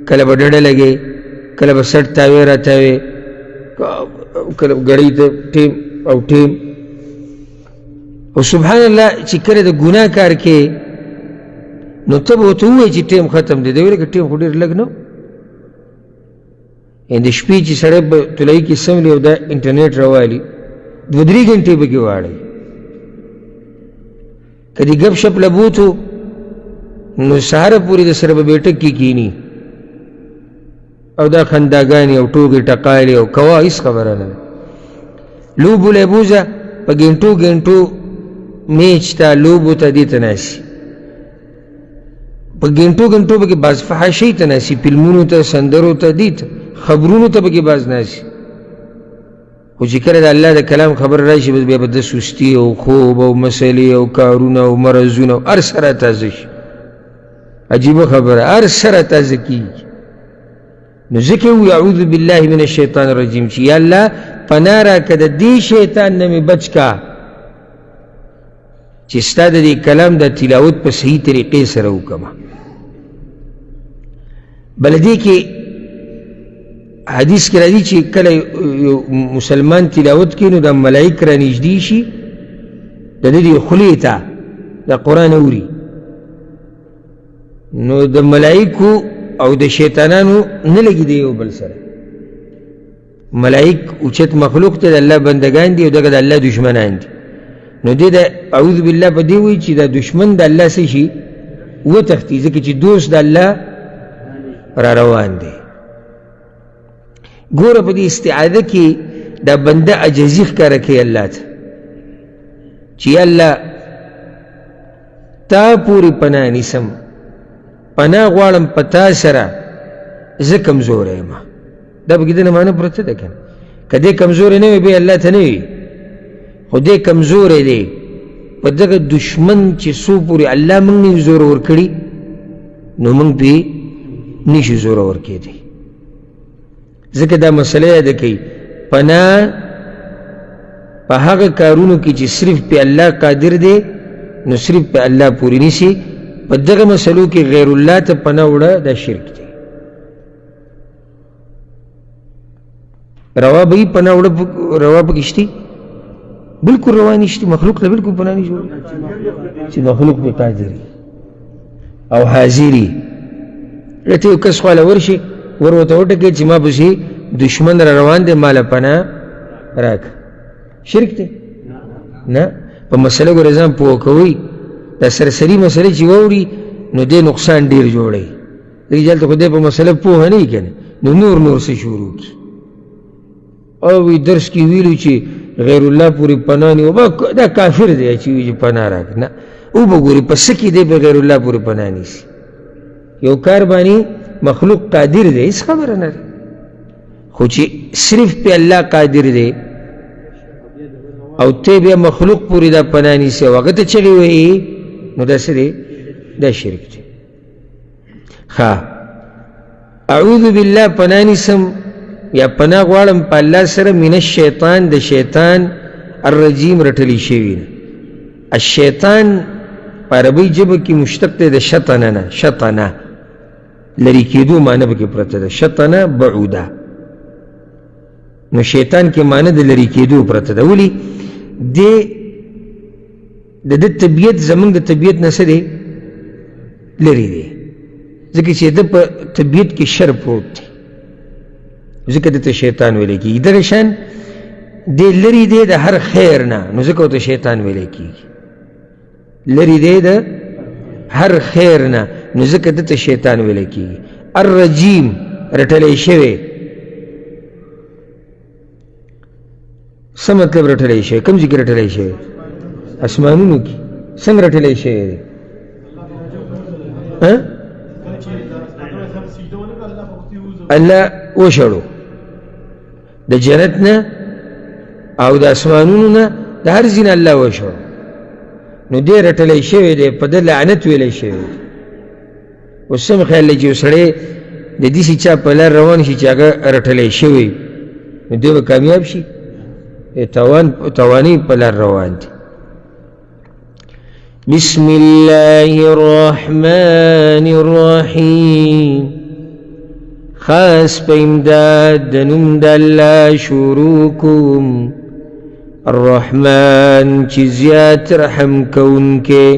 کله به ډډه لګې کله به سټ تاوې راتاوې کله ګړۍ ته ټیم او ټیم او سبحان الله چې کله د ګناه کار کې نو ته به ورته ووایې چې ټیم ختم دی دی ویل که ټیم خو ډېر لږ نه د شپې چې سړی به طلایي کې سملي او دا انټرنیټ راوالي 2-3 ګنټې به کې واړوي که دې ګپ شپ لبوتو نو سهاره پورې د سره به بیټک کې کینی او دا خنداګانې او ټوکې ټقالې او کوه هېڅ خبره نه ده لوبو لیبوزه په ګنټو ګنټو میچ ته لوبو ته دې ته ناسي په ګنټو ګنټو پکې بعض فحاشۍ ته ناسي فلمونو ته سندرو ته دې ته خبرونو ته پکې بعض ناسي خو چې کله د الله د کلام خبر راشي بس بیا به د سستي او خوب او مسلې او کارونه او مرضونه او هر سره تازه شي عجیبه خبره هر سره تازه کېږي نو ځکه وایي اعوذ بالله من الشیطان الرجیم چې یا الله پناه راکړه د دې شیطان نه مې بچ کا چې ستا د دې کلام د تلاوت په صحیح طریقې سره وکړمه بل دې کې حدیث کې راځي چې کله یو مسلمان تلاوت کوي نو د ملایک رانږدې شي د دې خولې ته د قرآن اوري نو د ملایکو او د شیطانانو نه لګي دی یو بل سره ملائک اوچت مخلوق ته د الله بندگان دي او دغه د الله دشمنان دي نو دې د اعوذ بالله په دې وایي چې د دشمن د الله څه شي وتښتي ځکه چې دوست د الله را روان دی ګوره په دې استعاذه کې دا بنده عجزي ښکاره کوي الله ته چې الله تا پورې پناه نیسم پناه غواړم په تا سره زه کمزوری یم دا پکې د نه معنی پرته ده که نه که دې کمزوری نه وي بیا الله ته نه وي خو دې کمزوری دی په دغه دشمن چې څو پورې الله موږ نه زور ورکړي نو موږ پې نشو زور ورکېدی ځکه دا مسله یاده کوي پناه په هغه کارونو کې چې صرف پې الله قادر دی نو صرف پې الله پورې نیسي په دغه مسلو کې غیر الله ته پناه وړه دا شرک دی روا به یې پناه وړه روا پکې شتي بلکل روا نشتي مخلوق ته بلکل پناه نه جوړي چې مخلوق پې قادر او حاضر یي ته یو کس خواله ورشي ور ورته وټکوي چې ما پسې دشمن را روان دی ماله پناه راکړه شرک دی نه په مسله ګورې ځان پوه کوئ دا سرسري مسله چې واوړي نو دې نقصان ډېر جوړوي دې جلته خو دې په مسله پوهه نه وي که نه نو نور څه شروع کړي او وی درس کې ویلو چې غیر الله پورې پناه نیو دا کافر دی چې وایي چې پناه راکړه نه او به ګوري په څه کې دی په غیر الله پورې پناه نیسي یو کار باندې مخلوق قادر دی هېڅ خبره نه ده خو چې صرف پې الله قادر دی او ته بیا مخلوق پورې دا پناه نیسي او هغه ته چغې وایي نو دا څه دی دا شرک دی ښه اعوذ بالله پناه نیسم یا پناه غواړم په الله سره من الشیطان د شیطان الرجیم رټلی شوي نه. الشیطان په عربۍ ژبه کې مشتق دی د شطنه نه، شطنه لرې کېدو معنی پکې پرته ده، شطنه بعوده، نو شیطان کې معنی د لرې کېدو پرته ده. ولې د ده طبیعت زمونږ د طبیعت نه څه دی؟ لرې دی، ځکه چې د په طبیعت کې شر پروت دی، ځکه دته شیطان ویلی کېږي. دغه شان دی لرې دی د هر خیر نه، نو ځکه ورته شیطان ویلی کېږي. لرې دی د هر خیر نه، نو ځکه دته شیطان ویلی کېږي. الرجیم رټلی شوی، څه مطلب رټلی شوی؟ کوم ځای کې رټلی شوی؟ اسمانونو کې. څنګه رټلی شوی دی؟ الله وشړو د جنت نه او د اسمانونو نه، د هر ځای نه الله وشړو، نو دی رټلی شوی دی، په ده لعنت ویلی شوی دی. اوس څه مې خیال دی چې یو سړی د داسې چا په لار روان شي چې هغه رټلی شوی، نو دی به کامیاب شي؟ توانۍ په لار روان دی. بسم الله الرحمن الرحیم، خاص په امداد د نوم د الله شروع کوم. الرحمن چې زیات رحم کوونکی،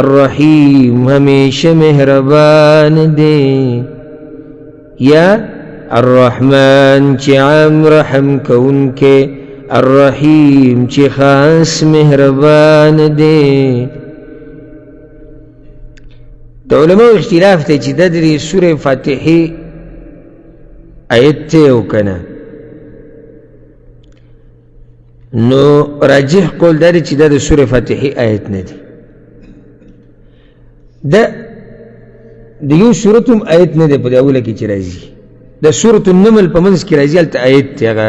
الرحیم همیشه مهربان دی. یا الرحمن چې عام رحم کوونکی، الرحیم چې خاص مهربان دی. د علماء اختلاف دی چې دا د سورې فاتحې آیت دی او که نه، نو راجح قول دا دی چې دا د سورې فاتحې آیت نه دی. د یو سورت هم آیت نه دی په د اوله کې چې راځي، د سورت النمل په منځ کې راځي، هلته آیت دی. هغه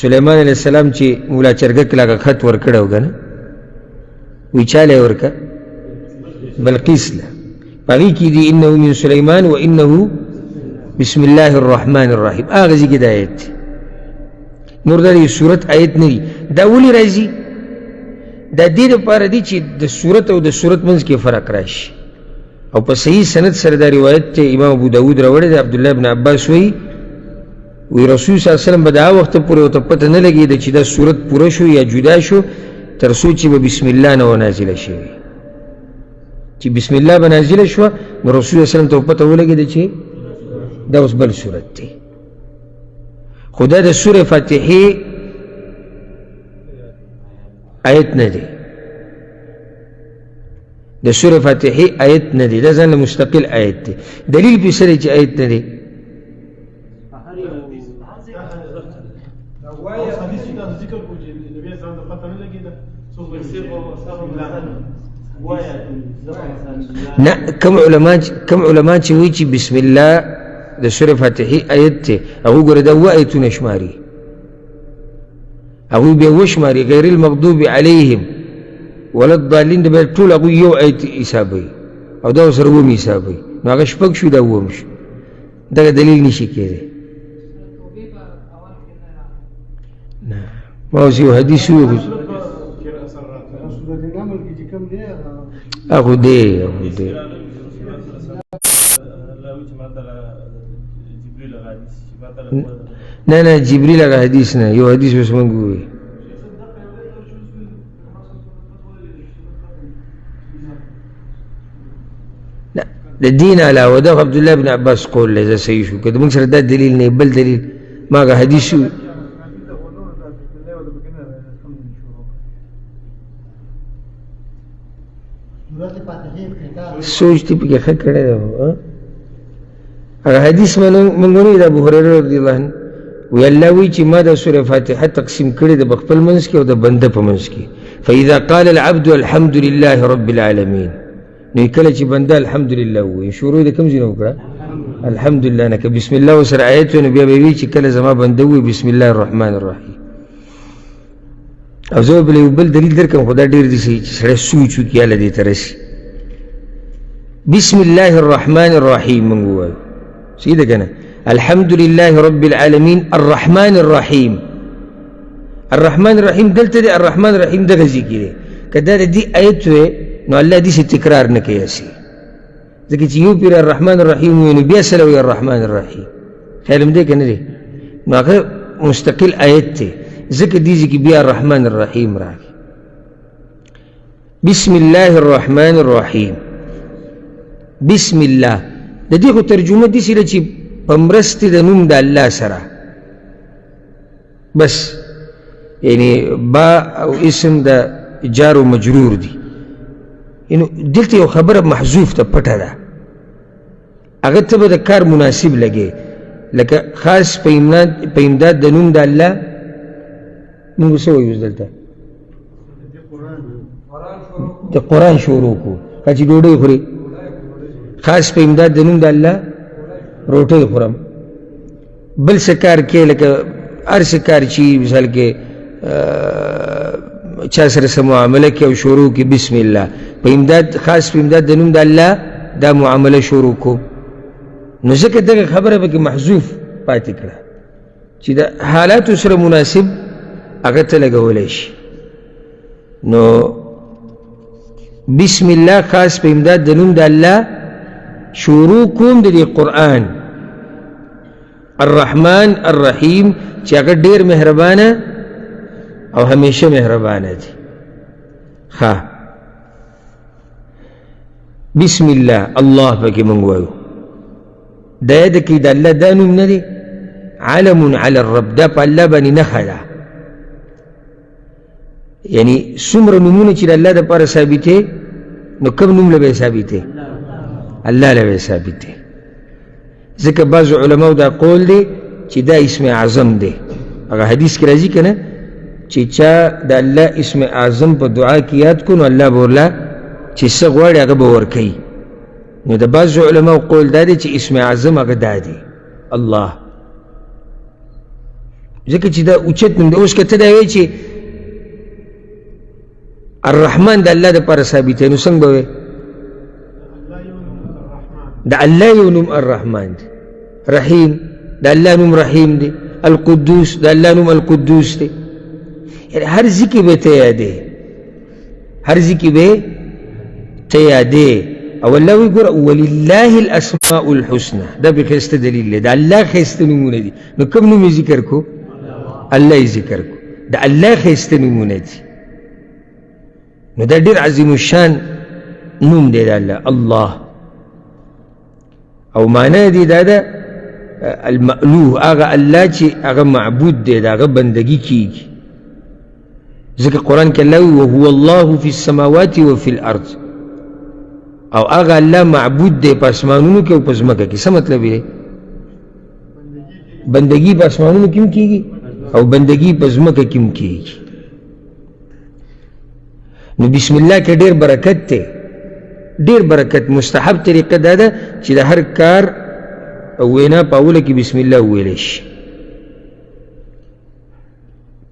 سلیمان علیه السلام چې مولا چرګک لاغه خط ورکړی و که نه، وی چاله ورکه؟ بلقیس له. په هغې کې دي انه من سلیمان و انه بسم الله الرحمن الرحیم، هغه ځای کې د آیت دی. نور دا د صورت آیت نه دي. دا ولې راځي؟ دا دې دپاره دي چې د صورت او د صورت منځ کې فرق راشي. او په صحیح سند سره دا روایت ته امام ابو داود راوړی دی. عبدالله بن عباس وی رسول صلی الله علیه وسلم به د هغه وخته پورې ورته پته نه لګېده چې دا صورت پوره شو یا جدا شو، تر څو چې به بسم الله نه ونازله شوې. چې بسم الله به نازله شوه، نو رسول صلی الله علیه وسلم ته پته ولګېده چې دا اوس بل صورت دی. خو دا د سورې فاتحې آیت نه دی، د سورې فاتحې آیت نه دی، دا ځان له مستقل آیت دی. دلیل پې څه دی چې آیت نه دی؟ نه، کم علما چې وایي چې بسم الله د سورې فاتحې آیت دی، هغوی ګوره دا اووه آیتونه شماري، هغوی بیا وشماري غیر المغضوب علیهم ولا الضالین، د بیا ټول هغوی یو آیت حسابوي او دا ورسره اووم حسابوي، نو هغه شپږ شو، دا اووم شو. دغه دلیل نشي کېدی. نه، ما اوس یو حدیث وویل هغه دی نه نه جبریل هغه حدیث نه، یو حدیث اوس موږ ووایو. نه، د دین علاوه د عبدالله بن عباس قول دی، دا صحیح شو. که موږ سره دا دلیل نه بل دلیل، ما هغه حدیث سوچ تی پکې ښه کړی دی. هغه حدیث موږ ونیو د ابوهریره رضی الله عنه، وی الله وایي چې ما دا سورې فاتحه تقسیم کړې ده په خپل منځ کې او د بنده په منځ کې. فاذا قال العبد الحمد لله رب العالمین، نو کله چې بنده الحمدلله ووایي، شروع د کوم ځای نه وکړه؟ الحمدلله نه. که بسم الله ورسره آیت وي، نو بیا به وایي چې کله زما بنده ووایي بسم الله الرحمن الرحیم. او زه به یو بل دلیل درکړم، خو دا ډېر دي چې سړی سوچ وکړي هله دې ته رسي. بسم الله الرحمن الرحیم موږ ووایو، صحیح ده که نه؟ الحمد لله رب العالمين الرحمن الرحيم. الرحمن الرحيم دلته دي الرحمن الرحيم دغه ذکر دی کدا دې آیت وې نو الله دې تکرار نه کوي اسی ځکه چې یو پیر الرحمن الرحیم وي نو بیا سره وي الرحمن الرحیم خیال دې کنه دی نو هغه مستقل آیت دی ځکه دې چې بیا الرحمن الرحیم راغی. بسم الله الرحمن الرحیم. بسم الله د دې خو ترجمه دي چې پمرست د نوم د الله سره بس یعنی با او اسم د جار و مجرور دي انه دلته یو خبره محذوف ته پټه ده هغه ته به د کار مناسب لګي لکه خاص په امداد د نوم د الله موږ څه وایو دلته د قرآن شروع کو چې ډوډۍ خوري خاص په امداد د نوم د الله روټۍ خورم بل څه کار کې لکه هر څه کار چې مثال کې چا سره څه معامله کې او شروع کې بسم الله په امداد خاص په امداد د نوم د الله دا معامله شروع کو نو ځکه دغه خبره به کې محذوف پاتې کړه چې د حالاتو سره مناسب هغه ته لګولی شي. نو بسم الله خاص په امداد د نوم د الله شروع کوم د دې قرآن. الرحمن الرحیم چې هغه ډېر مهربانه او همیشه مهربانه دی. ښه بسم الله الله پکې مونږ وایو دا د کې د الله دا نوم نه دی علم علی الرب دا په الله باندې نښه ده یعنی څومره نومونه چې د الله دپاره ثابتې نو کوم نوم له به یې ثابتې الله له به یې ثابتې ځکه بعضو علماو دا قول دی چې دا اسم اعظم دی هغه حدیث کې راځي که نه چې چا د الله اسم اعظم په دعا کې یاد کو نو الله به ورله چې څه غواړي هغه به ورکوي نو د بعضو علماو قول دا دی چې اسم اعظم هغه دا دی الله ځکه چې دا اوچت نوم دی. اوس که ته دا وایې چې الرحمن د الله دپاره ثابت دی نو څنګه به وایې د الله یو نوم الرحمن دی رحیم د الله نوم رحیم دی القدوس د الله نوم القدوس دی یعنی هر ځکې به ته یادې هر ځکې به ته یادې او الله وی ګوره ولله الاسماء الحسنى دا به ښایسته دلیل دی د الله ښایسته نومونه دي نو کوم نوم یې ذکر کو الله یې ذکر کو د الله ښایسته نومونه دي نو دا ډېر عظیم الشان نوم دی د الله الله او معنی دی دا ده المألوه هغه الله چې هغه معبود دی د هغه بندګي کیږي ځکه قرآن کې الله وهو الله فی السماوات وفي الارض او هغه الله معبود دی په اسمانونو کې او په ځمکه کې څه مطلب دی بندګي په اسمانونو کې هم کیږي او بندګي په ځمکه کې هم کیږي نو بسم الله کې ډېر برکت دی ډېر برکت مستحب طریقه دا ده چې د هر کار او وینا په اوله کې بسم الله وویلی شي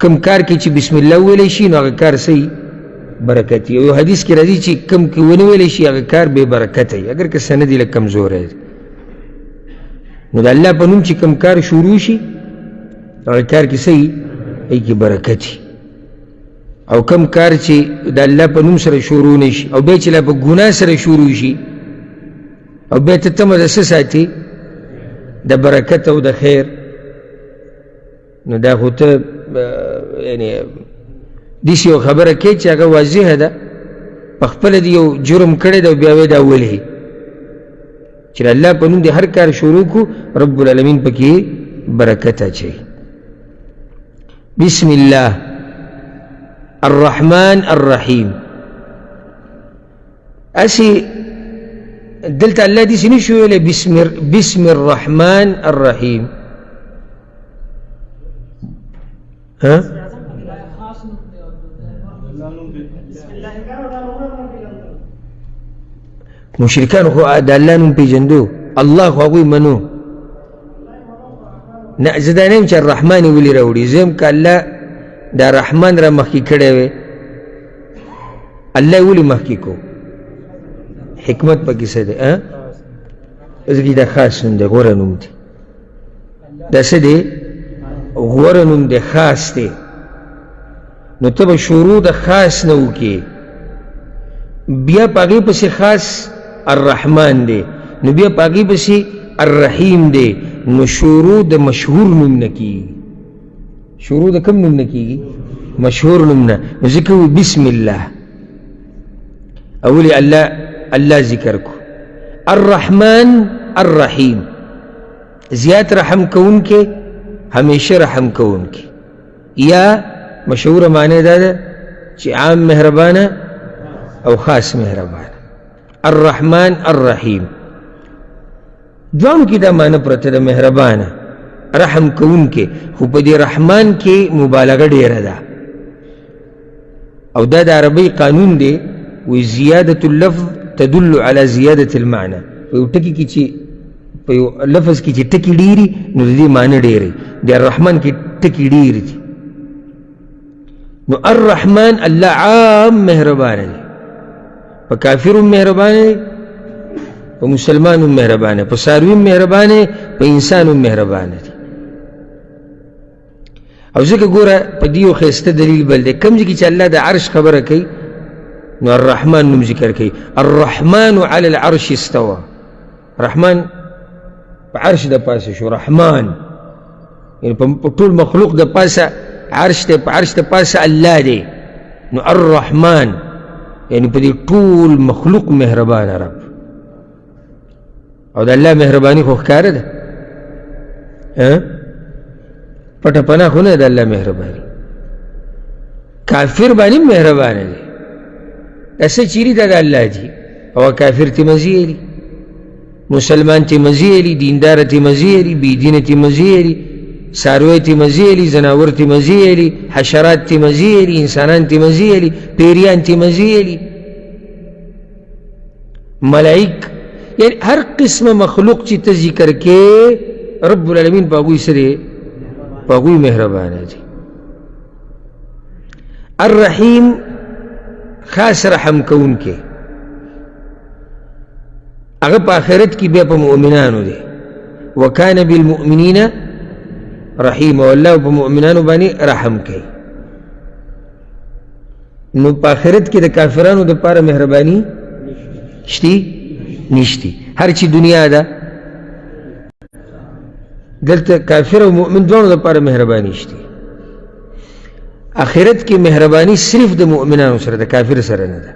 کم کار کې چې بسم الله وویلی شي نو هغه کار صحیح برکت وي یو حدیث کې راځي چې کم کې ونه ویلی شي هغه کار بې برکته وي اگر که سند یې لږ کمزوری دی نو د الله په نوم چې کم کار شروع شي هغه کار کې صحیح هغې کې برکت وي او کم کار چې د الله په نوم سره شروع نه شي او بیا چې لا په ګناه سره شروع شي او بیا ته تمه د څه ساتي د برکت او د خیر نو دا خو ته یعنی داسې یو خبره کوې چې هغه واضحه ده په خپله د یو جرم کړی ده او بیا وایې دا ولې چې د الله په نوم د هر کار شروع کړو رب العالمین پکې برکت اچوي. بسم الله الرحمن الرحیم اسی دلته الله دې نشو ویلی بسم الرحمن الرحیم ها مشرکان خو د الله نوم پېژندو الله خو هغوی منو نه زه دا نه یم چې الرحمن یې ولې راوړي زه یم که الله دا رحمان را مخکې کړی وی الله یې ولې مخکې کو حکمت پکې څه دی ځکه دا خاص نوم دی غوره نوم دی دا څه دی غوره نوم دی خاص دی نو ته به شروع د خاص نه وکړې بیا په هغې پسې خاص الرحمن دی نو بیا په هغې پسې الرحیم دی نو شروع د مشهور نوم نه کېږي شروع د کوم نوم نه کېږي مشهور نوم نه نو ځکه وي بسم الله اولې الله ذکر کو الرحمن الرحیم زیات رحم کوونکې همیشه رحم کوونکې یا مشهوره معنی دا ده چې عام مهربانه او خاص مهربانه الرحمن الرحیم دوام کې دا معنی پرته ده مهربانه رحم کوونکې خو په دې رحمان کې مبالغه ډیره ده او دا د عربی قانون دی وی زیادة اللفظ تدل على زیادة المعنى په یو ټکي کې چې په یو لفظ کې چې ټکي ډیري نو د دې معنی ډیری د الرحمن کې ټکي ډیري دي نو الرحمن الله عام مهربانه دی په کافر مهربانه دی په مسلمان مهربانه په څاروي مهربانه په انسان مهربانه دی او ځکه ګوره په دې یو ښایسته دلیل بل دی کوم ځای کې چې الله د عرش خبره کوي نو الرحمن نوم ذکر کوي الرحمن على العرش استوى رحمان په عرش د پاسه شو رحمان یعنی په ټول مخلوق د پاسه عرش ته په عرش د پاسه الله دی نو الرحمن یعنی په دې ټول مخلوق مهربان رب او د الله مهرباني خو ښکاره ده پټه پناه خو نه د الله مهرباني کافر باندې مهربانه دی داسې چیرې دا د الله دي او کافر تی مزیری مسلمان تی مزیری دیندار تی مزیری بیدین تی مزیری څاروی تی مزیری زناور تی مزیری حشرات تی مزیری انسانان تی مزیری پیریان تی مزیری ملائک یعنی هر قسم مخلوق چې ته ذکر کې رب العالمین په هغوی سره په هغوی مهربانه دي الرحیم خاص رحم کوونکې هغه په آخرت کې بیا په مؤمنانو دی وکان بالمؤمنین رحیم والله په مؤمنانو باندې رحم کوي نو په آخرت کې د کافرانو دپاره مهرباني شتي نشتی هر چی دنیا ده دلته کافر او مؤمن دواړو دپاره مهرباني شتي آخرت کې مهرباني صرف د مؤمنانو سره د کافر سره نه ده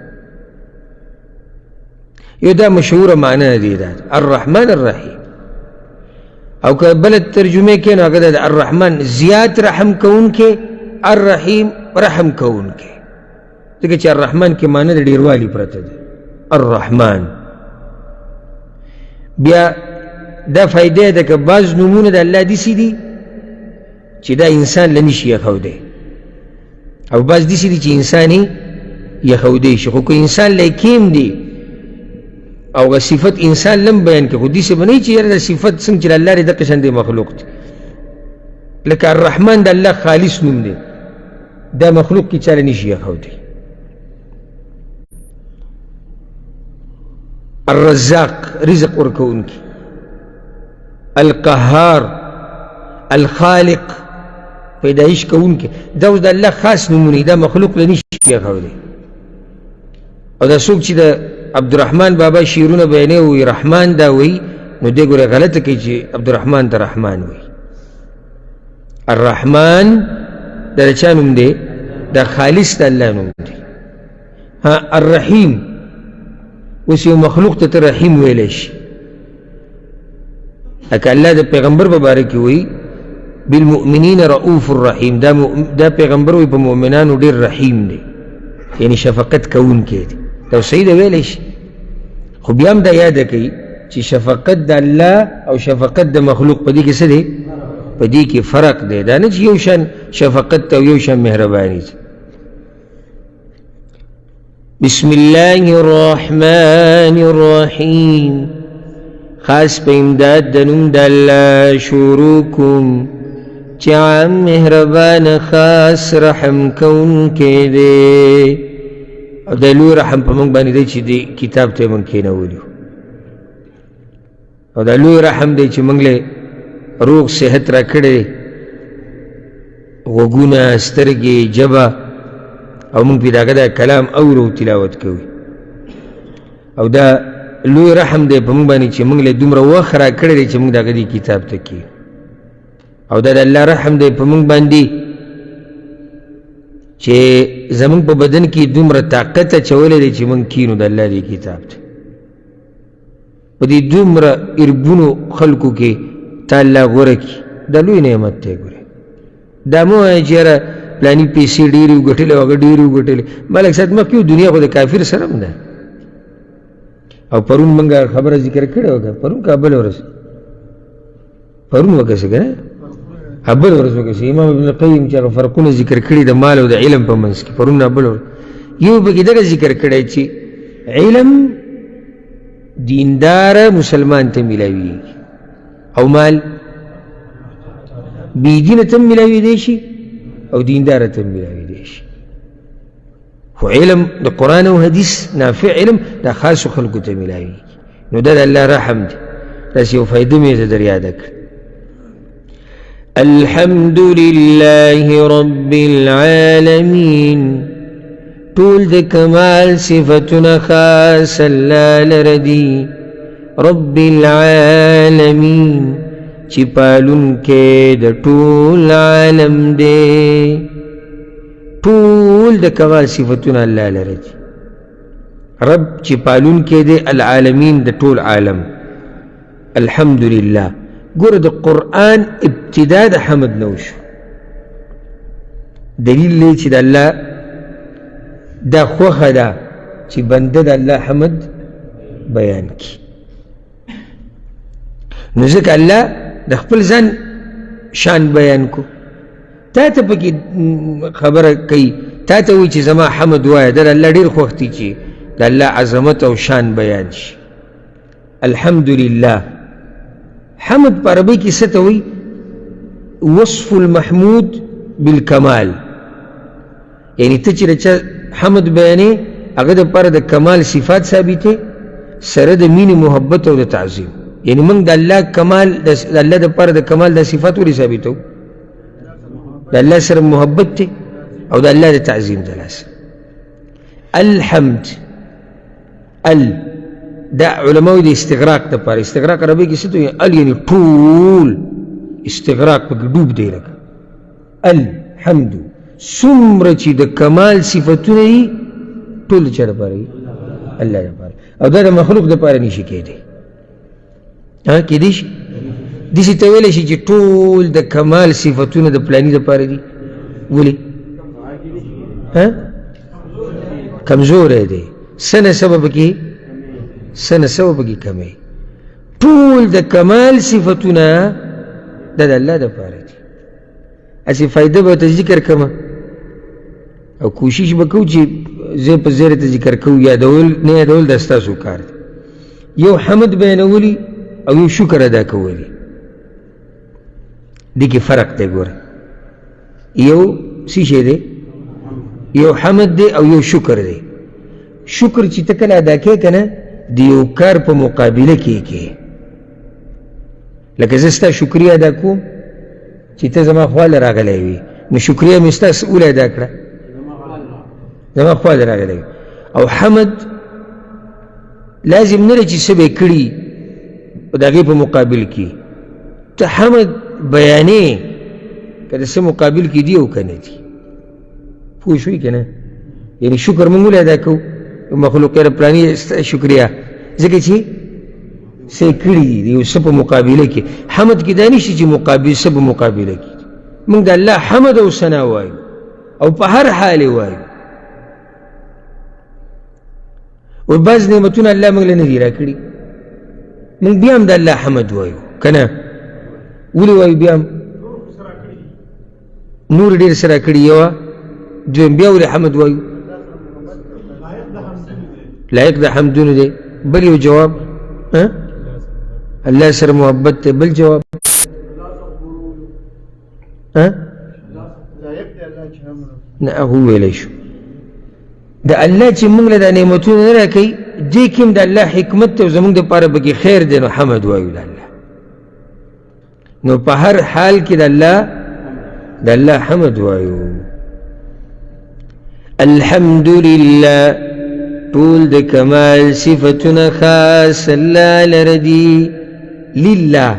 یو دا مشهوره معنی دی دا الرحمن الرحیم او که بل ترجمه کې نو هغه د الرحمن زیات رحم کوونکې الرحیم رحم کوونکې ځکه چې الرحمن کې معنی د ډیروالي پرته ده الرحمن بیا دا فائدې ده که بعض نومونه د الله داسې دي چې دا انسان له نشي یښودی او بعض داسې دي چې انسان یې یښودی شي خو که انسان له کیم دی او صفت انسان لم بیان کې خو داسې به نه وي چې یاره دا صفت څنګه چې د الله دی دقه شان دی مخلوق دی لکه الرحمن د الله خالص نوم دی دا مخلوق کې چا له نشي یښودی الرزاق رزق ورکوونکی القهار الخالق پیدایش کوونکی دا اوس د الله خاص نومونه دا مخلوق له نشي یښودی او دا څوک چې د عبدالرحمن بابا شعرونه بیانوي وایي رحمان دا وایي نو دی ګوره غلطه کوي چې عبدالرحمن د رحمان وایي الرحمن دا د چا نوم دی دا خالص د الله نوم دی الرحیم اوس یو مخلوق ته رحیم ویلی شي لکه الله د پیغمبر په باره کې وایي بالمؤمنین رؤوف الرحیم دا پیغمبر وایي په مؤمنانو ډېر رحیم دی یعنی شفقت کوونکی دی دا صحیح ده ویلی شي خو بیا هم دا یاده کوي چې شفقت د الله او شفقت د مخلوق په دې کې څه دی په دې کې فرق دی دا نه چې یو شان شفقت او یو شان مهرباني ده بسم الله الرحمن الرحیم خاص په امداد د نوم د الله شروع کوم چې عام مهربان خاص رحم کوونکی دی او د لوی رحم په موږ باندې دی چې دی کتاب ته موږ کېنولیو او د لوی رحم دی چې موږ له روغ صحت را کړی غوږونه سترګې ژبه او موږ پې د هغه دا کلام اورو تلاوت کوي او دا لوی رحم دی په موږ باندې چې موږ له دومره وخت را کړی دی چې موږ د هغه دې کتاب ته کښېنو او دا د الله رحم دی په موږ باندې چې زموږ په بدن کې دومره طاقت اچولی دی چې موږ کښېنو د الله دې کتاب ته په دې دومره اربونو خلکو کې تا الله غوره کړي دا لوی نعمت دی ګورې دا مه وایه چې یاره پلاني پیسې ډېرې وګټلې او هغه ډېرې وګټلې ملک صاحب مخکې دنیا خو د کافر سره هم ده او پرون موږ خبره ذکر کړې وه که پرون که بله ورځ پرون وکړه که نه بله ورځ وکړه امام ابن القیم چې هغه فرقونه ذکر کړي د مال او د علم په منځ کې پرون بله ورځ یو پکې دغه ذکر کړی چې علم دیندار مسلمان ته میلاویږي او مال بېدینه ته هم میلاویدی شي او دینداره ته هم میلاویدی شي خو علم د قرآن او حدیث نافع علم دا خاصو خلکو ته میلاویږي نو دا د الله رحم دی داسې یو فایده مې ته در یاده کړه الحمد لله رب العالمین طول د کمال صفتنا خاص الله لردی رب العالمین چی پالون کے د طول عالم دے طول د کمال صفتنا اللہ لردی رب چی پالون کے دے العالمین د طول عالم الحمدللہ گور د قرآن ابتداء د حمد نوشو دلیل لے چی دا اللہ دا خوخه دا چې بنده د الله حمد بیان کی نو ځکه الله د خپل ځان شان بیان کو تا ته پکې خبره کوي تا ته وایي چې زما حمد وایه دا د الله ډېر خوښ دی چې د الله عظمت او شان بیان شي الحمدلله حمد په عربۍ کې څه ته وایي وصف المحمود بالکمال یعنی ته چې د چا حمد بیانې هغه دپاره د کمال صفات ثابتې سره د مینې محبت او د تعظیم یعنی موږ د الله کمال د الله دپاره د کمال د صفات ولې ثابتو د الله سره محبت دی او د الله د تعظیم د لاسه الحمد دا علماء د استغراق دپاره استغراق عربي کې څه ته وایي ال یعنی ټول استغراق پکې ډوب دی لکه الحمد څومره چې د کمال صفتونه یي ټول د چا دپاره یي الله دپاره او دا د مخلوق دپاره نشي کېدی کېدی شي داسې ته ویلی شي چې ټول د کمال صفتونه د پلاني دپاره دي ولې کمزوری دی څه نه څه به پکې کمی ټول د کمال صفتونه دا د الله دپاره دي هسې فایده به ورته ذکر کړمه او کوشش به کوو چې زه په زیره ته ذکر کوو یادول نه یادول دا ستاسو کار دی یو حمد بیانولی او یو شکر ادا کولی دې کې فرق دی ګوره یو څه شی دی یو حمد دی او یو شکر دی شکر چې ته کله ادا کوې که نه د یو کار په مقابله کې کوې لکه زه ستا شکریه ادا کوم چې ته زما خواله راغلی وي نو شکریه مې ستا ولې ادا کړه زما خواله راغلی وي او حمد لازم نه دی چې څه به یې کړي د هغې په مقابل کې ته حمد بیانې که د څه مقابل کې دي او که نه دي پوه شوي که نه یعنې شکر مونږ ولې ادا کوو مخلوق یې پلاني شکریه ځکه چې څه یې کړي دي د یو څه په مقابله کې حمد کې دا نشي چې څه په مقابله کې مونږ د الله حمد او ثنا وایو او په هر حال یې وایو او بعض نعمتونه الله موږ له نه دي راکړي موږ بیا هم د الله حمد وایو که نه ولې وایو بیا هم نور ډېر څه راکړي یوه دویم بیا ولې حمد وایو لایق د حمدونو دی بل یو جواب الله سره محبت دی بل جواب نه هغه ویلی شو د الله چې موږ له دا نعمتونه نه راکوي دې کې هم د الله حکمت دی او زموږ دپاره پکې خیر دی نو حمد وایو د الله نو په هر حال کې د الله حمد وایو. الحمدلله طول د کمال صفتنا خاص الله لردی. لله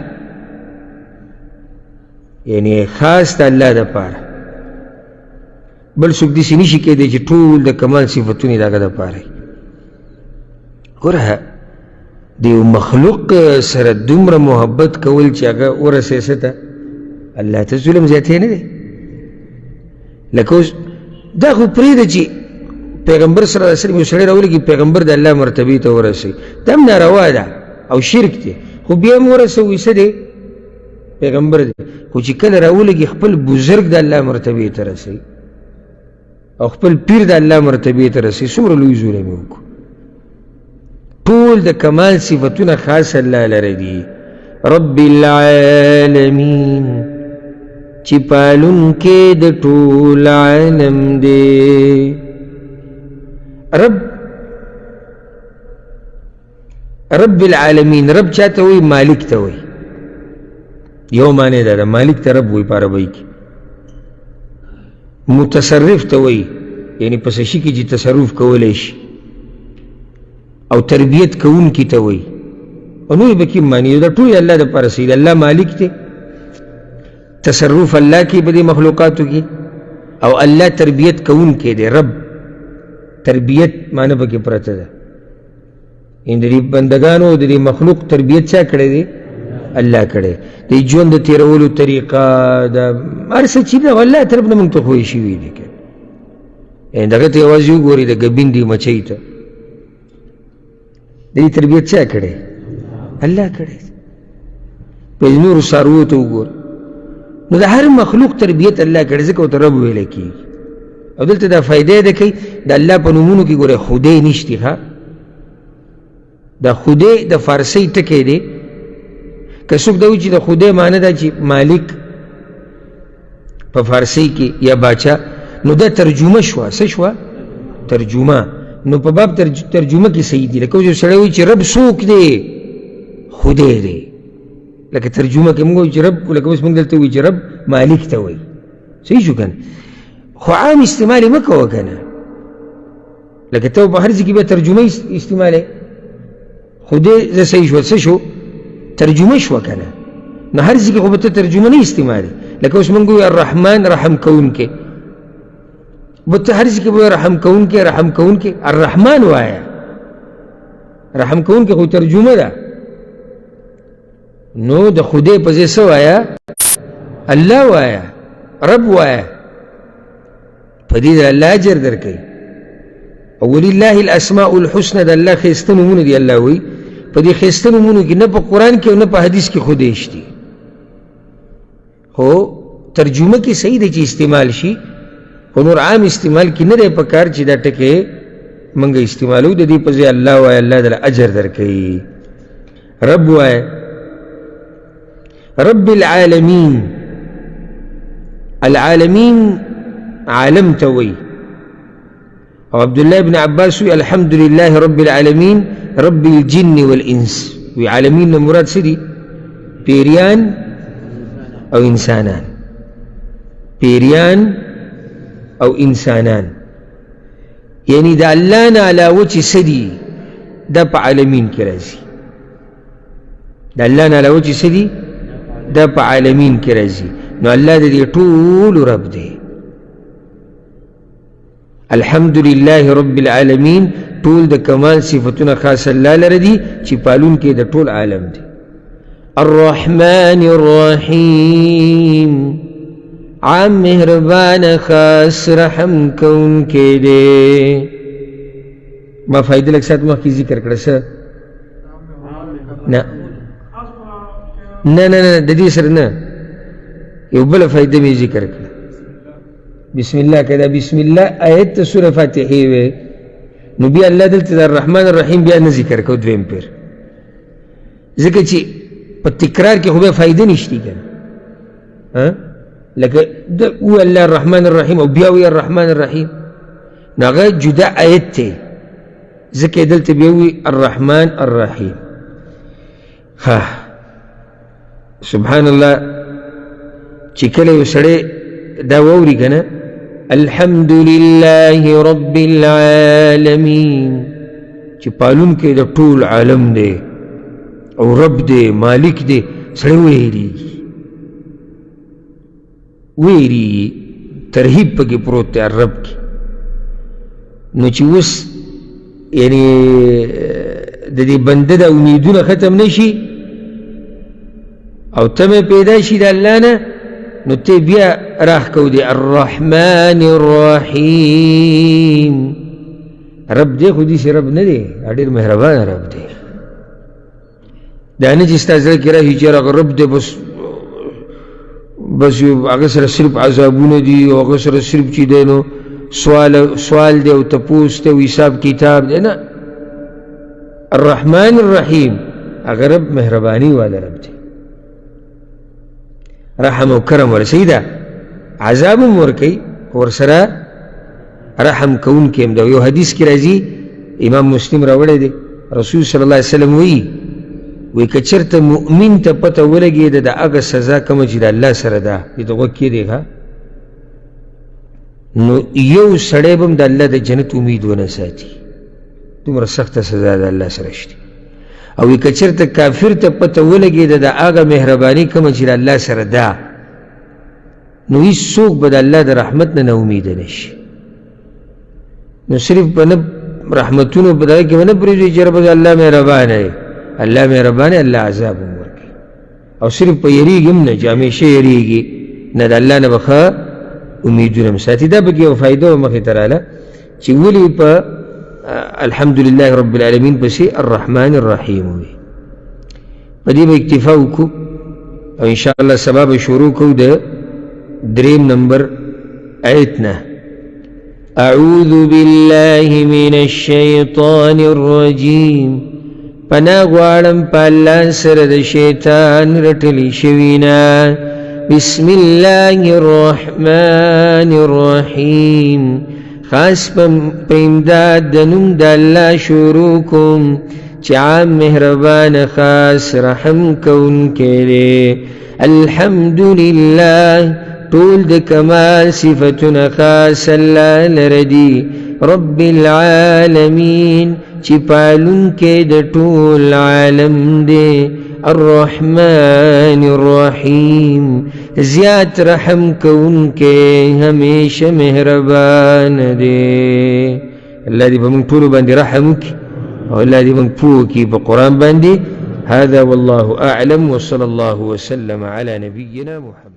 یعنی خاص د الله د پاره، بل څوک داسې نشي کېدی چې ټول د کمال صفتونه د هغه د پاره. ګوره د یو مخلوق سره دومره محبت کول چې هغه ورسې څه ته الله ته ظلم زیاتی نه دی. لکه اوس دا خو پرېږده چې پیغمبر صلی الله علیه وسلم یو سړی راولېږي پیغمبر د الله مرتبې ته ورسوي، دا هم ناروا ده او شرک دی، خو بیا هم ورسوي څه دی پیغمبر دی. خو چې کله راولېږي خپل بزرګ د الله مرتبې ته رسوي او خپل پیر د الله مرتبې ته رسوي، څومره لوی ظلم یې وکړو. ټول د کمال صفتونه خاص الله لره دي. رب العالمین چې پالونکی د ټول عالم دی. رب العالمین، رب چاته وی؟ مالک ته وی. یو معنی دا مالک ته رب وی په عربی کې. متصرف ته وی یعنی پس شي کې چې تصرف کولی شي، او تربیت کوونکی ته وی، او نور به کې معنی دا ټول الله د پاره سي. الله مالک دی، تصرف الله کې په دې مخلوقاتو کې، او الله تربیت کوونکی دی. رب تربیت معنی به کې پرته ده، ان دې بندگانو د دې مخلوق تربیت چا کړی دی؟ الله کړی. د ژوند د تیرولو طریقه د هر څه چې ده الله طرف نه موږ ته خوښ شوي دي. دغه ته یوازې وګورئ د ګبندې مچۍ ته د دې تربیت چا کړی؟ الله کړی. په نورو څارویو ته وګوره، نو د هر مخلوق تربیت الله کړی، ځکه ورته رب ویلی کېږي. او دلته دا فایده ده کوي د الله په نومونو کې ګوره خدای نشتی. ښه د خدای د فارسي ټکی دی. که څوک دا وایي چې د خدای معنی ده چې مالک په فارسي کې یا باچا، نو دا ترجمه شوه. څه شوه؟ ترجمه. نو په باب ترجمه کې صحیح دي. لکه یو سړی وایي چې رب څوک دی؟ خدای دی. لکه ترجمه کې موږ وایو چې رب، لکه اوس موږ دلته وایو چې رب مالک ته وایي. صحیح شو که نه؟ خو عام استعمال یې مه کوه که نه. لکه ته په هر ځای کې بیا ترجمه استعمالوې. خدای زه صحیح شوه، څه شو؟ ترجمه شوه که نه. نو هر ځای کې خو به ته ترجمه نه استعمالوې. لکه اوس موږ وایو الرحمن رحم کوونکی، به ته هر ځای کې به وایو رحم کوونکی رحم کوونکی. الرحمن وایه، رحم کوونکی خو ترجمه ده. نو د خدای په ځای څه وایه؟ الله وایه، رب وایه. په دې د الله اجر درکوي. او ولله الاسماء الحسنى د الله ښایسته نومونه دي. الله وایي په دې ښایسته نومونو کې نه په قرآن کې او نه په حدیث کې خدای شته. خو ترجمه کې صحیح دی چې استعمال شي، خو نور عام استعمال کې نه دی پکار چې دا ټکی موږ استعمالو. د دې په ځای الله وایه، الله دله اجر درکوي. رب وایه. رب العالمین، العالمین عالم ته وایي. او عبدالله بن عباس وی الحمد لله رب العالمین رب الجن والانس. وی عالمین نه مراد څه دي؟ پیریان او انسانان. پیریان او انسانان یعنی د الله نه علاوه چې څه دي دا په عالمین کې راځي. د الله نه علاوه چې څه دي دا په عالمین کې راځي. نو الله د دې ټولو رب دی. الحمد لله رب العالمین ټول د کمال صفتونه خاص الله لره دي چې پالون کې د ټول عالم دی. الرحمن الرحیم عام مهربان خاص رحم کون کې دی. ما فائدې لږ ساعت مخکې ذکر کړه. څه؟ نه نه نه نه د دې سره نه، یو بله فائدې مې ذکر کړه. بسم الله کدا بسم الله آیت سوره فاتحه وی، نو بیا الله دلته الرحمن الرحیم بیا نه ذکر کو دویم پیر، ځکه چې په تکرار کې خو به فائدې نشتی کنه. لکه او الله الرحمن الرحیم او بیا وی الرحمن الرحیم، نو هغه جدا آیت ته، ځکه دلته بیا وی الرحمن الرحیم. ها سبحان الله چې کله یو سړی دا واوري که نه الحمد لله رب العالمین چې پالونکی د ټول عالم دی او رب دی مالک دی سړی ویریږي ترهیب پکې پروت دی رب کې نو چې اوس یعنی د دې بنده د امیدونه ختم نشي او تمه پیدا شي د الله نه نو ته بیا راښکو دی الرحمن الرحیم رب دی خو داسې رب نه دی ډېر مهربانه رب دی دا نه چې ستا زړه کې راشي چې هغه رب دی بس هغه سره صرف عذابونه دي او هغه سره صرف چې دی نو سوال دی او تپوس دی او حساب کتاب دی نه الرحمن الرحیم هغه رب مهرباني والا رب دی رحم او کرم ورسوي ده عذاب هم ورکوي ورسره رحم کوونکی هم ده یو حدیث کې راځي امام مسلم راوړی دی رسول صلی الله علیه وسلم وایي که چېرته مؤمن ته پته ولګېده د هغه سزا کومه چې د الله سره ده دې ته غوږ کېدی ښه نو یو سړی به هم د الله د جنت امید ونه ساتي دومره سخته سزا د الله سره شته او که چېرته کافر ته پته ولګېده د هغه مهرباني کومه چې د الله سره ده نو هېڅوک به د الله د رحمت نه امیده نه شي نو صرف په نه رحمتونو په دغه کې به نه پرېږدي چې رب الله مهربانه دی الله مهربانه الله عذاب هم ورکوي او صرف په یریږي هم نه چې همیشه یریږي نه د الله نه به ښه امیدونه هم ساتي دا پکې یو فایده مخې ته راله چې ولې په الحمدلله رب العالمین پسې الرحمن الرحیم وي په دې به اکتفا وکړو او انشاءالله سبا به شروع کوو د 3 نمبر آیت نه اعوذ بالله من الشیطان الرجیم پناه غواړم په الله سره د شیطان رټلی شوي نه بسم الله الرحمن الرحیم خاص په امداد د نوم د الله شروع کوم چې عام مهربان خاص رحم کوونکی دی الحمدلله ټول د کمال صفتونه خاص الله لره دي رب العالمین چې پالونکی د ټول عالم دی الرحمن الرحیم زیات رحم کوونکی همیشه مهربان دی الله دې په موږ ټولو باندې رحم وکړي او الله دې موږ پوه کړي په قرآن باندې هذا والله اعلم وصلى الله وسلم على نبينا محمد